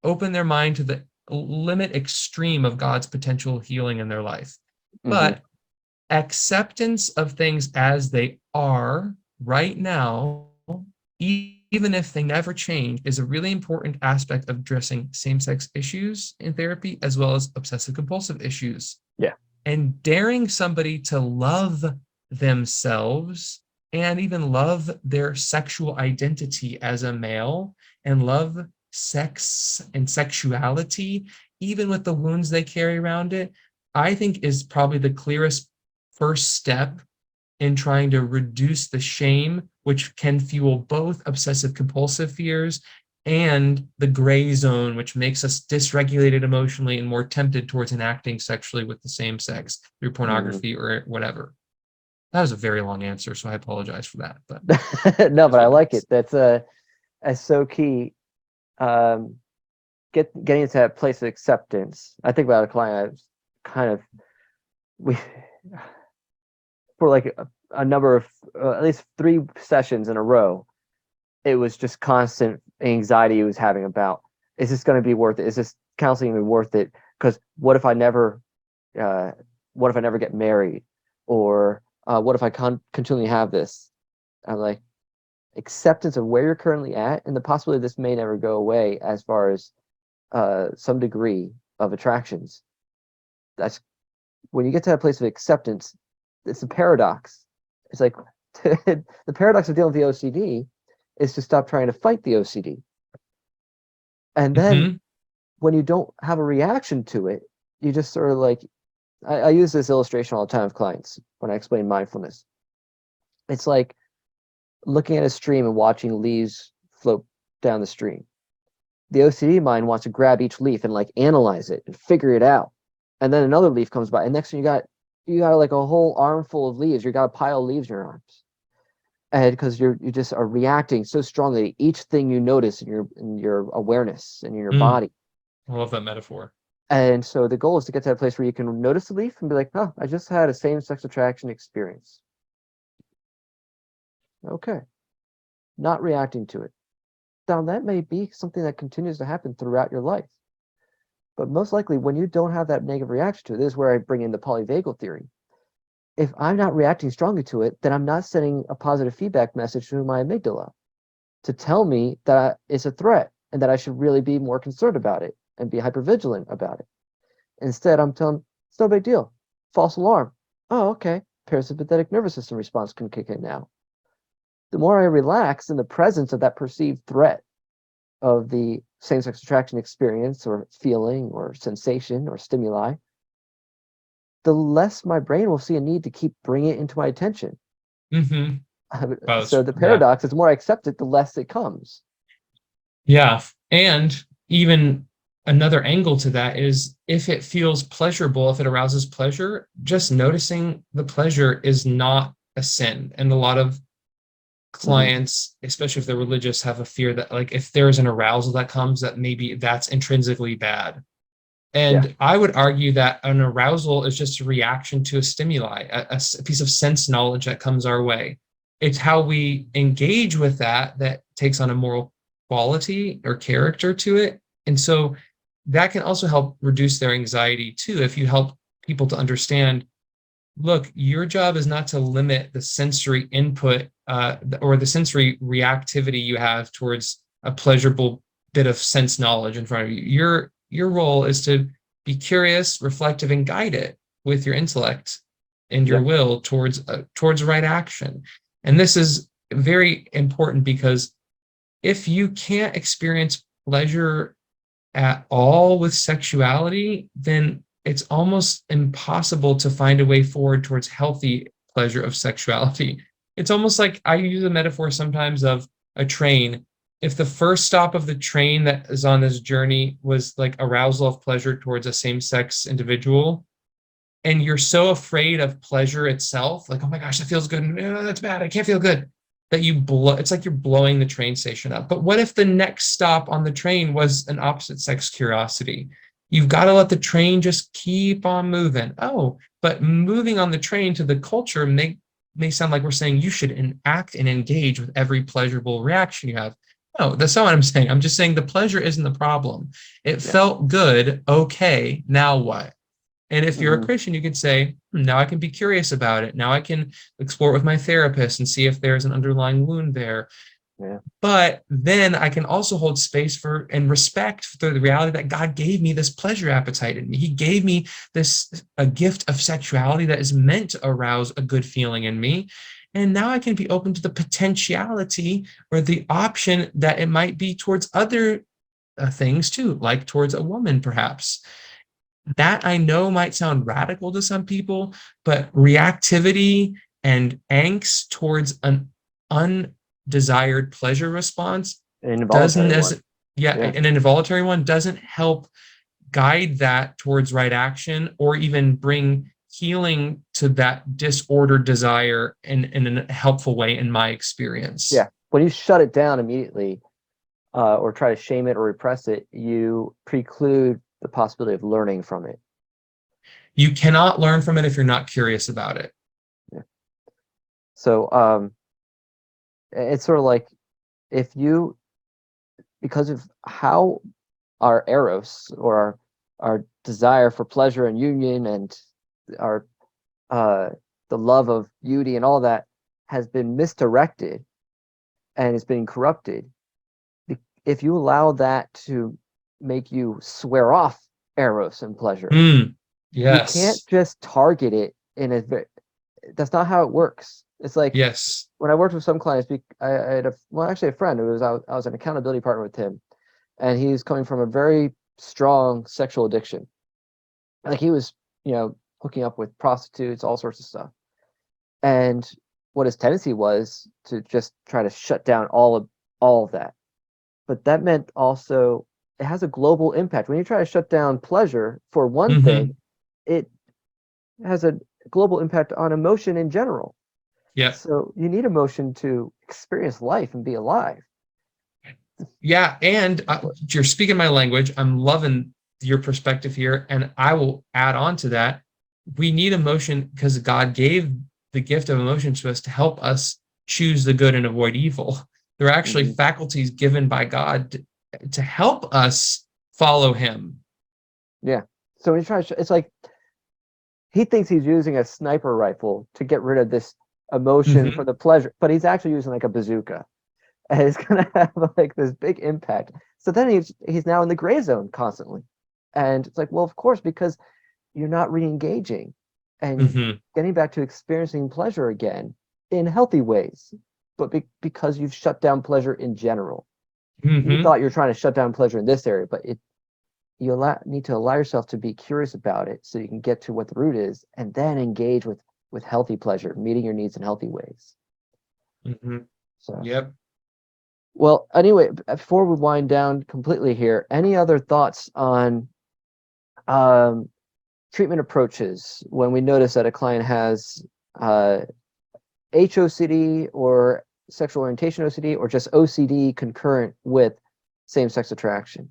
open their mind to the limit extreme of God's potential healing in their life. hmm But acceptance of things as they are right now, even if they never change, is a really important aspect of addressing same-sex issues in therapy, as well as obsessive-compulsive issues. Yeah. And daring somebody to love themselves and even love their sexual identity as a male and love sex and sexuality, even with the wounds they carry around it, I think is probably the clearest first step in trying to reduce the shame, which can fuel both obsessive compulsive fears and the gray zone, which makes us dysregulated emotionally and more tempted towards enacting sexually with the same sex through hmm pornography or whatever. That was a very long answer, so I apologize for that, but No, that's but I what it like is. it. That's so key. Um, getting into that place of acceptance. I think about a client I've kind of we for like a number of at least 3 sessions in a row. It was just constant anxiety he was having about, is this going to be worth it? Is this counseling even worth it? Because uh, what if I never get married, or what if I continually have this? I'm like, acceptance of where you're currently at and the possibility this may never go away, as far as some degree of attractions. That's when you get to that place of acceptance. It's a paradox. It's like the paradox of dealing with the OCD is to stop trying to fight the OCD. And then Mm-hmm. when you don't have a reaction to it, you just sort of like, I use this illustration all the time with clients when I explain mindfulness. It's like looking at a stream and watching leaves float down the stream. The OCD mind wants to grab each leaf and like analyze it and figure it out. And then another leaf comes by, and next thing you got like a whole armful of leaves. You got a pile of leaves in your arms, and because you just are reacting so strongly to each thing you notice in your awareness and in your Mm, body. I love that metaphor. And so the goal is to get to that place where you can notice the leaf and be like, oh, I just had a same-sex attraction experience. Okay, not reacting to it. Now that may be something that continues to happen throughout your life. But most likely when you don't have that negative reaction to it, this is where I bring in the polyvagal theory. If I'm not reacting strongly to it, then I'm not sending a positive feedback message to my amygdala to tell me that it's a threat and that I should really be more concerned about it and be hypervigilant about it. Instead, I'm telling, it's no big deal. False alarm. Oh, okay. Parasympathetic nervous system response can kick in now. The more I relax in the presence of that perceived threat of the same-sex attraction experience or feeling or sensation or stimuli, the less my brain will see a need to keep bringing it into my attention. Mm-hmm. So the Yeah. paradox is the more I accept it, the less it comes. Yeah. And even another angle to that is if it feels pleasurable, if it arouses pleasure, just noticing the pleasure is not a sin. And a lot of Mhm. clients, especially if they're religious, have a fear that like if there's an arousal that comes, that maybe that's intrinsically bad. Yeah. And I would argue that an arousal is just a reaction to a stimuli, a piece of sense knowledge that comes our way. It's how we engage with that that takes on a moral quality or character to it. And so that can also help reduce their anxiety too, if you help people to understand, look, your job is not to limit the sensory input or the sensory reactivity you have towards a pleasurable bit of sense knowledge in front of you. Your role is to be curious, reflective, and guide it with your intellect and your Yeah. will towards right action. And this is very important because if you can't experience pleasure at all with sexuality, then it's almost impossible to find a way forward towards healthy pleasure of sexuality. It's almost like I use a metaphor sometimes of a train. If the first stop of the train that is on this journey was like arousal of pleasure towards a same-sex individual, and you're so afraid of pleasure itself, like, oh my gosh, that feels good. No, that's bad. I can't feel good. That you blow, it's like you're blowing the train station up. But what if the next stop on the train was an opposite sex curiosity? You've got to let the train just keep on moving. Oh, but moving on the train to the culture may sound like we're saying you should act and engage with every pleasurable reaction you have. No, that's not what I'm saying. I'm just saying the pleasure isn't the problem. It Yeah. felt good. Okay, now what? And if you're a Mhm. Christian, you could say, now I can be curious about it. Now I can explore it with my therapist and see if there's an underlying wound there. Yeah. But then I can also hold space for and respect for the reality that God gave me this pleasure appetite in me. He gave me this a gift of sexuality that is meant to arouse a good feeling in me. And now I can be open to the potentiality or the option that it might be towards other things too, like towards a woman, perhaps. That I know might sound radical to some people, but reactivity and angst towards an undesired pleasure response An doesn't involuntary one. as yeah, Yeah. an involuntary one doesn't help guide that towards right action or even bring healing to that disordered desire in a helpful way in my experience. Yeah. When you shut it down immediately, or try to shame it or repress it, you preclude the possibility of learning from it. You cannot learn from it if you're not curious about it. Yeah. So it's sort of like if you, because of how our eros or our desire for pleasure and union and our uh, the love of beauty and all that has been misdirected and it's been corrupted. If you allow that to make you swear off eros and pleasure, you can't Yes. just target it in a that's not how it works. It's like Yes. when I worked with some clients, I had actually a friend who was I was an accountability partner with him, and he's coming from a very strong sexual addiction. Like he was, hooking up with prostitutes, all sorts of stuff. And what his tendency was to just try to shut down all of that. But that meant also it has a global impact. When you try to shut down pleasure for one Mm-hmm. thing, it has a global impact on emotion in general. Yep. So you need emotion to experience life and be alive. Yeah. And you're speaking my language. I'm loving your perspective here. And I will add on to that. We need emotion because God gave the gift of emotion to us to help us choose the good and avoid evil. They're actually Mhm. faculties given by God to help us follow Him. Yeah. So when you try to, it's like he thinks he's using a sniper rifle to get rid of this emotion for Mm-hmm. the pleasure, but he's actually using like a bazooka, and it's gonna have like this big impact. So then he's now in the gray zone constantly, and it's like, well, of course, because you're not re-engaging and Mm-hmm. getting back to experiencing pleasure again in healthy ways, but because you've shut down pleasure in general. You Mm-hmm. thought you're trying to shut down pleasure in this area, but need to allow yourself to be curious about it so you can get to what the root is and then engage with with healthy pleasure, meeting your needs in healthy ways. Mm-hmm. So, Yep. well, anyway, before we wind down completely here, any other thoughts on treatment approaches when we notice that a client has HOCD or sexual orientation OCD, or just OCD concurrent with same-sex attraction?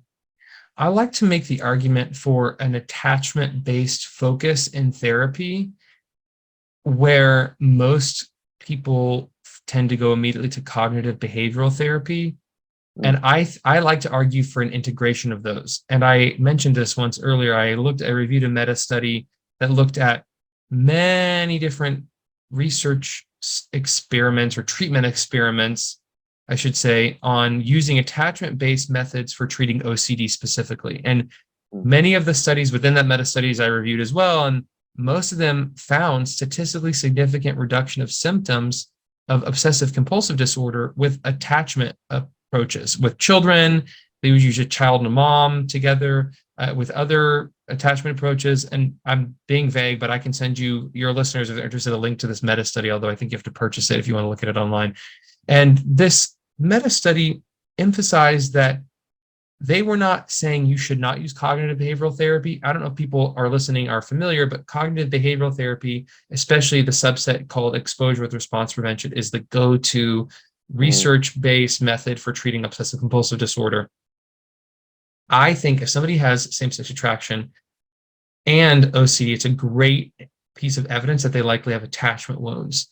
I like to make the argument for an attachment-based focus in therapy, where most people tend to go immediately to cognitive behavioral therapy. And I like to argue for an integration of those. And I mentioned this once earlier. I reviewed a meta study that looked at many different research experiments, or treatment experiments, I should say, on using attachment-based methods for treating OCD specifically. And many of the studies within that meta studies I reviewed as well, and most of them found statistically significant reduction of symptoms of obsessive-compulsive disorder with attachment approaches. With children, they would use a child and a mom together. With other attachment approaches, and I'm being vague, but I can send you, your listeners, if they're interested, a link to this meta study, although I think you have to purchase it if you want to look at it online. And this meta study emphasized that they were not saying you should not use cognitive behavioral therapy. I don't know if people are listening are familiar, but cognitive behavioral therapy, especially the subset called exposure with response prevention, is the go-to research-based method for treating obsessive compulsive disorder. I think if somebody has same-sex attraction and OCD, it's a great piece of evidence that they likely have attachment wounds.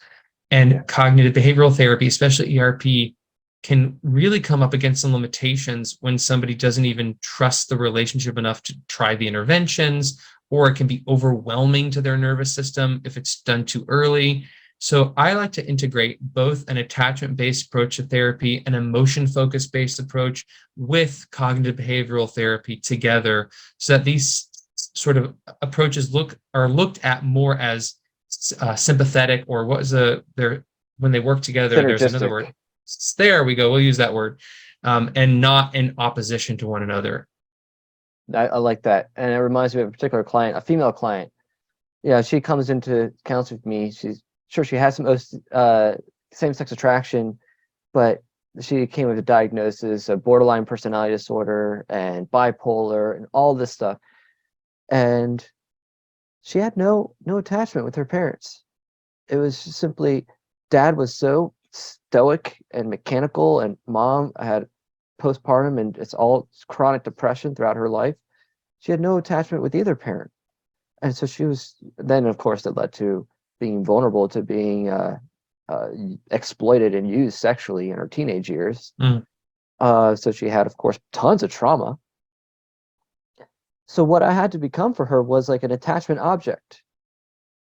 And cognitive behavioral therapy, especially ERP, can really come up against some limitations when somebody doesn't even trust the relationship enough to try the interventions, or it can be overwhelming to their nervous system if it's done too early. So I like to integrate both an attachment-based approach to therapy and emotion-focused based approach with cognitive behavioral therapy together, so that these sort of approaches are looked at more as sympathetic, or what is when they work together, there's another word. There we go. We'll use that word, and not in opposition to one another. I like that. And it reminds me of a particular client, a female client. Yeah, she comes into counseling with me. She's sure she has some same-sex attraction, but she came with a diagnosis of borderline personality disorder and bipolar and all this stuff. And she had no attachment with her parents. It was simply, dad was so stoic and mechanical, and mom had postpartum and it's chronic depression throughout her life. She had no attachment with either parent. And so she was, then of course that led to being vulnerable to being exploited and used sexually in her teenage years. So she had, of course, tons of trauma. So what I had to become for her was like an attachment object.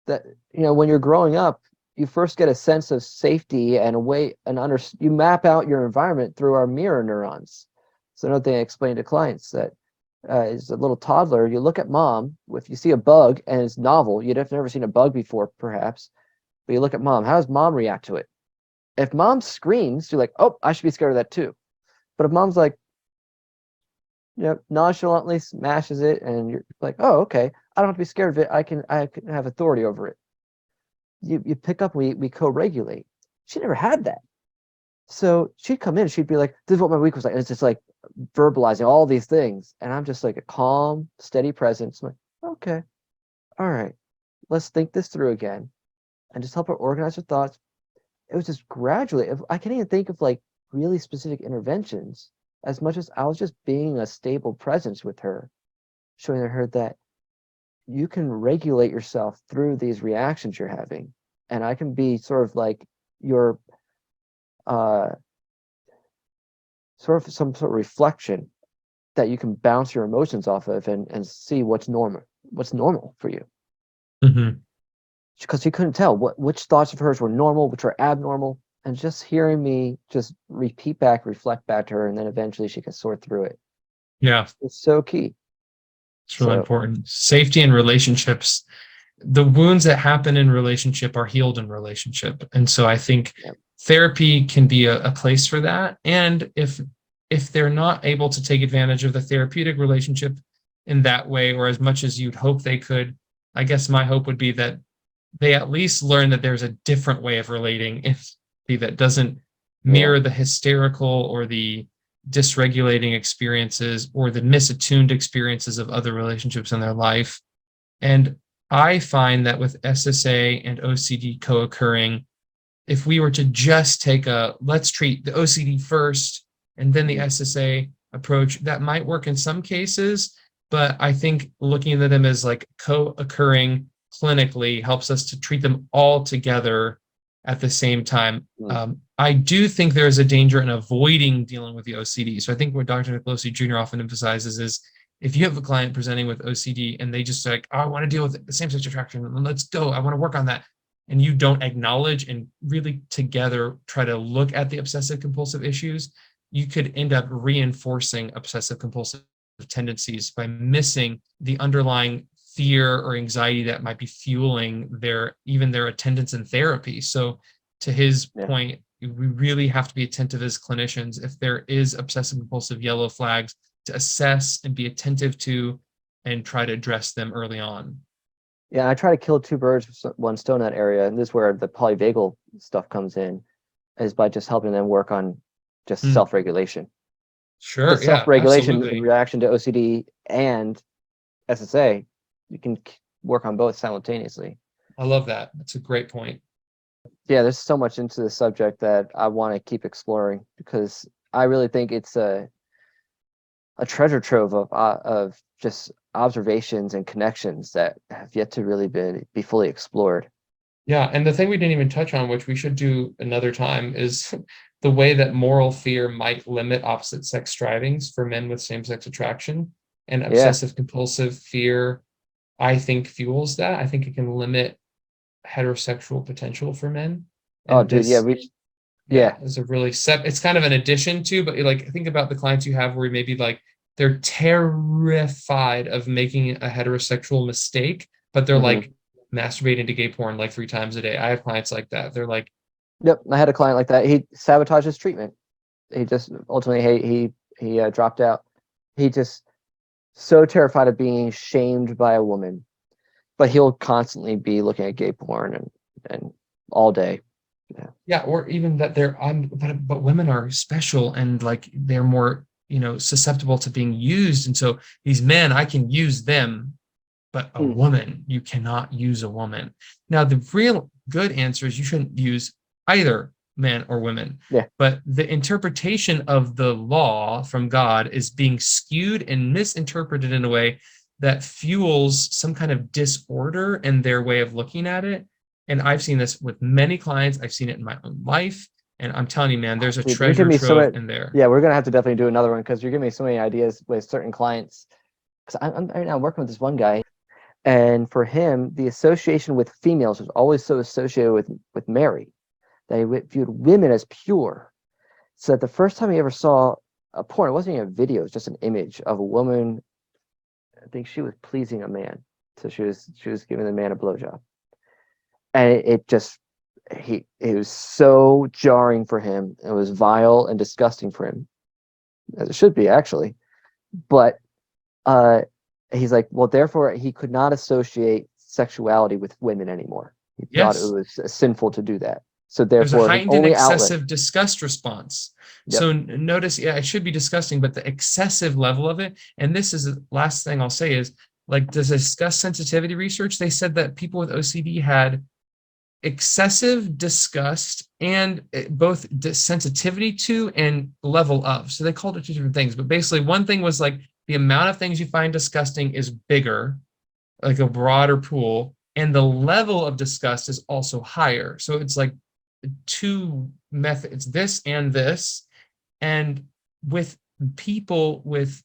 That, when you're growing up, you first get a sense of safety and you map out your environment through our mirror neurons. So another thing I explain to clients that as a little toddler, you look at mom, if you see a bug and it's novel, you'd have never seen a bug before, perhaps, but you look at mom, how does mom react to it? If mom screams, you're like, oh, I should be scared of that too. But if mom's like, nonchalantly smashes it, and you're like, oh, okay, I don't have to be scared of it. I can have authority over it. You pick up, we co-regulate. She never had that. So she'd come in and she'd be like, this is what my week was like. And it's just like verbalizing all these things. And I'm just like a calm, steady presence. I'm like, okay, all right, let's think this through again and just help her organize her thoughts. It was just gradually, I can't even think of like really specific interventions as much as I was just being a stable presence with her, showing her that you can regulate yourself through these reactions you're having. And I can be sort of like your sort of some sort of reflection that you can bounce your emotions off of and see what's normal for you. Because she couldn't tell which thoughts of hers were normal, which were abnormal, and just hearing me just reflect back to her, and then eventually she can sort through it. Yeah, it's so key. It's really important. Safety in relationships. The wounds that happen in relationship are healed in relationship. And so I think therapy can be a place for that. And if they're not able to take advantage of the therapeutic relationship in that way, or as much as you'd hope they could, I guess my hope would be that they at least learn that there's a different way of relating that doesn't Yeah. mirror the hysterical or the dysregulating experiences or the misattuned experiences of other relationships in their life. And I find that with SSA and OCD co-occurring, if we were to just take let's treat the OCD first and then the SSA approach, that might work in some cases, but I think looking at them as like co-occurring clinically helps us to treat them all together at the same time. I do think there is a danger in avoiding dealing with the OCD. So I think what Dr. Nicolosi Jr. often emphasizes is if you have a client presenting with OCD and they just like, oh, I want to deal with the same-sex attraction, let's go, I want to work on that. And you don't acknowledge and really together try to look at the obsessive-compulsive issues, you could end up reinforcing obsessive-compulsive tendencies by missing the underlying fear or anxiety that might be fueling their attendance in therapy. So to his point, we really have to be attentive as clinicians if there is obsessive-compulsive yellow flags to assess and be attentive to and try to address them early on. Yeah, I try to kill two birds with one stone in that area, and this is where the polyvagal stuff comes in, is by just helping them work on just self-regulation. Sure, yeah, self-regulation in absolutely. reaction to OCD and SSA, you can work on both simultaneously. I love that. That's a great point. Yeah, there's so much into the subject that I want to keep exploring because I really think it's a treasure trove of just observations and connections that have yet to really be fully explored. Yeah, and the thing we didn't even touch on, which we should do another time, is the way that moral fear might limit opposite sex strivings for men with same-sex attraction. And obsessive-compulsive fear, I think, fuels that. I think it can limit heterosexual potential for men. And dude, is a really it's kind of an addition to, but like think about the clients you have where maybe like they're terrified of making a heterosexual mistake, but they're like masturbating to gay porn like 3 times a day. I have clients like that. They're like, yep, I had a client like that. He sabotaged his treatment. He just ultimately he dropped out. He just so terrified of being shamed by a woman, but he'll constantly be looking at gay porn and all day. Yeah, or even that but women are special and like they're more, susceptible to being used. And so these men, I can use them, but a woman, you cannot use a woman. Now, the real good answer is you shouldn't use either men or women. Yeah. But the interpretation of the law from God is being skewed and misinterpreted in a way that fuels some kind of disorder in their way of looking at it. And I've seen this with many clients. I've seen it in my own life. And I'm telling you, man, there's a treasure trove in there. Yeah, we're going to have to definitely do another one because you're giving me so many ideas with certain clients. Because I'm right now working with this one guy. And for him, the association with females was always so associated with Mary that he viewed women as pure. So that the first time he ever saw a porn, it wasn't even a video, it was just an image of a woman. I think she was pleasing a man. So she was giving the man a blowjob. And it was so jarring for him. It was vile and disgusting for him, as it should be actually. But he's like, well, therefore he could not associate sexuality with women anymore. He thought it was sinful to do that. So therefore, there's a heightened and excessive disgust response. Yep. So notice, it should be disgusting, but the excessive level of it, and this is the last thing I'll say is, like the disgust sensitivity research, they said that people with OCD had excessive disgust and both sensitivity to and level of. So they called it 2 different things, but basically one thing was like the amount of things you find disgusting is bigger, like a broader pool, and the level of disgust is also higher. So it's like 2 methods, this and this. And with people with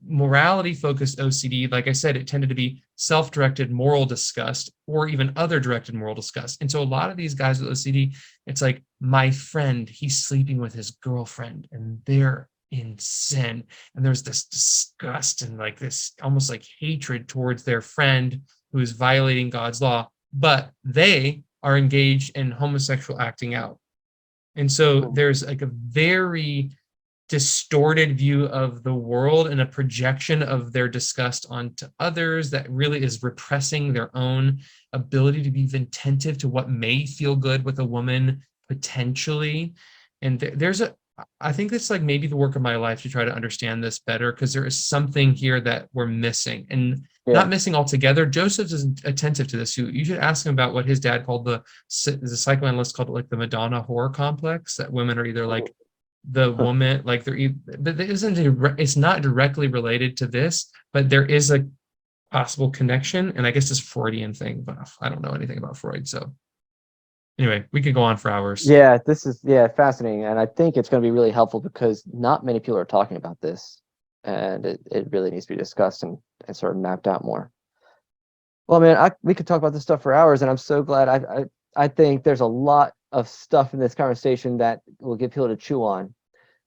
morality focused OCD, like I said, it tended to be self-directed moral disgust or even other directed moral disgust. And so a lot of these guys with OCD, it's like, my friend, he's sleeping with his girlfriend and they're in sin. And there's this disgust and like this almost like hatred towards their friend who is violating God's law, but they are engaged in homosexual acting out. And so there's like a very distorted view of the world and a projection of their disgust onto others that really is repressing their own ability to be attentive to what may feel good with a woman potentially. And I think it's like maybe the work of my life to try to understand this better, because there is something here that we're missing, and not missing altogether. Joseph is attentive to this. You should ask him about what his dad called the psychoanalyst called it like the Madonna horror complex, that women are either like the woman, like but it's not directly related to this, but there is a possible connection. And I guess it's a Freudian thing, but I don't know anything about Freud. So anyway, we could go on for hours. Yeah, this is fascinating. And I think it's going to be really helpful because not many people are talking about this. And it really needs to be discussed and sort of mapped out more. Well, man, we could talk about this stuff for hours, and I'm so glad. I think there's a lot of stuff in this conversation that will give people to chew on.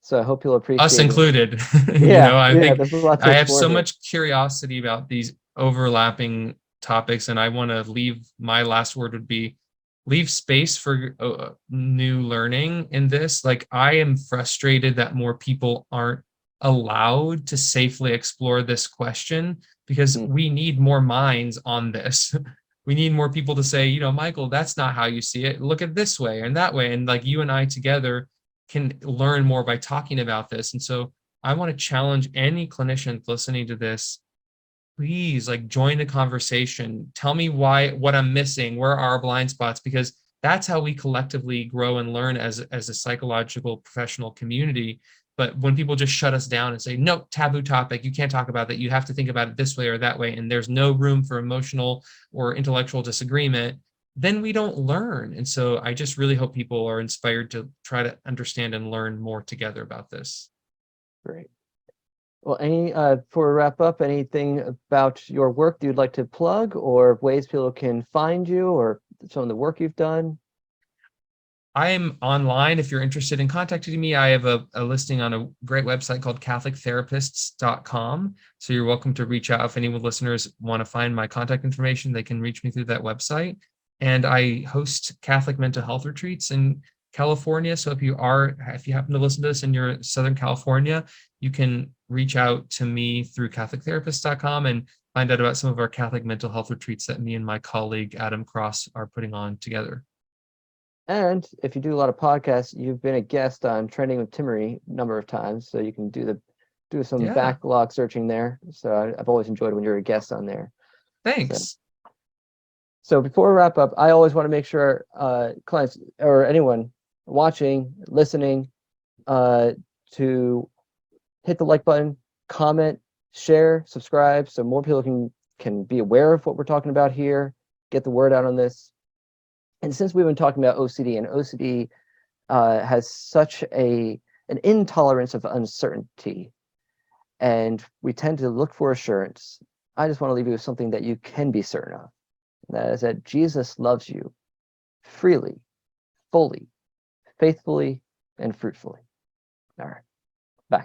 So I hope you'll appreciate Us included. Yeah, I think there's a lot to I have explore so here. much curiosity about these overlapping topics, and I want to leave, my last word would be leave space for new learning in this. Like, I am frustrated that more people aren't allowed to safely explore this question, because we need more minds on this. We need more people to say, Michael, that's not how you see it. Look at this way and that way. And like, you and I together can learn more by talking about this. And so I want to challenge any clinician listening to this. Please, like, join the conversation. Tell me what I'm missing, where are our blind spots, because that's how we collectively grow and learn as a psychological professional community. But when people just shut us down and say, no, taboo topic, you can't talk about that, you have to think about it this way or that way, and there's no room for emotional or intellectual disagreement, then we don't learn. And so I just really hope people are inspired to try to understand and learn more together about this. Great. Well, before we wrap up, anything about your work that you'd like to plug, or ways people can find you, or some of the work you've done? I am online. If you're interested in contacting me, I have a listing on a great website called CatholicTherapists.com. So you're welcome to reach out. If any listeners want to find my contact information, they can reach me through that website. And I host Catholic mental health retreats in California. So if you happen to listen to this and you're in Southern California, you can reach out to me through CatholicTherapists.com and find out about some of our Catholic mental health retreats that me and my colleague Adam Cross are putting on together. And if you do a lot of podcasts, you've been a guest on Trending with Timmery a number of times, so you can do some backlog searching there. So I've always enjoyed when you're a guest on there. Thanks. So before we wrap up, I always want to make sure clients or anyone watching, listening, to hit the like button, comment, share, subscribe, so more people can be aware of what we're talking about here, get the word out on this. And since we've been talking about OCD, and OCD has such an intolerance of uncertainty, and we tend to look for assurance, I just want to leave you with something that you can be certain of. And that is that Jesus loves you freely, fully, faithfully, and fruitfully. All right, bye.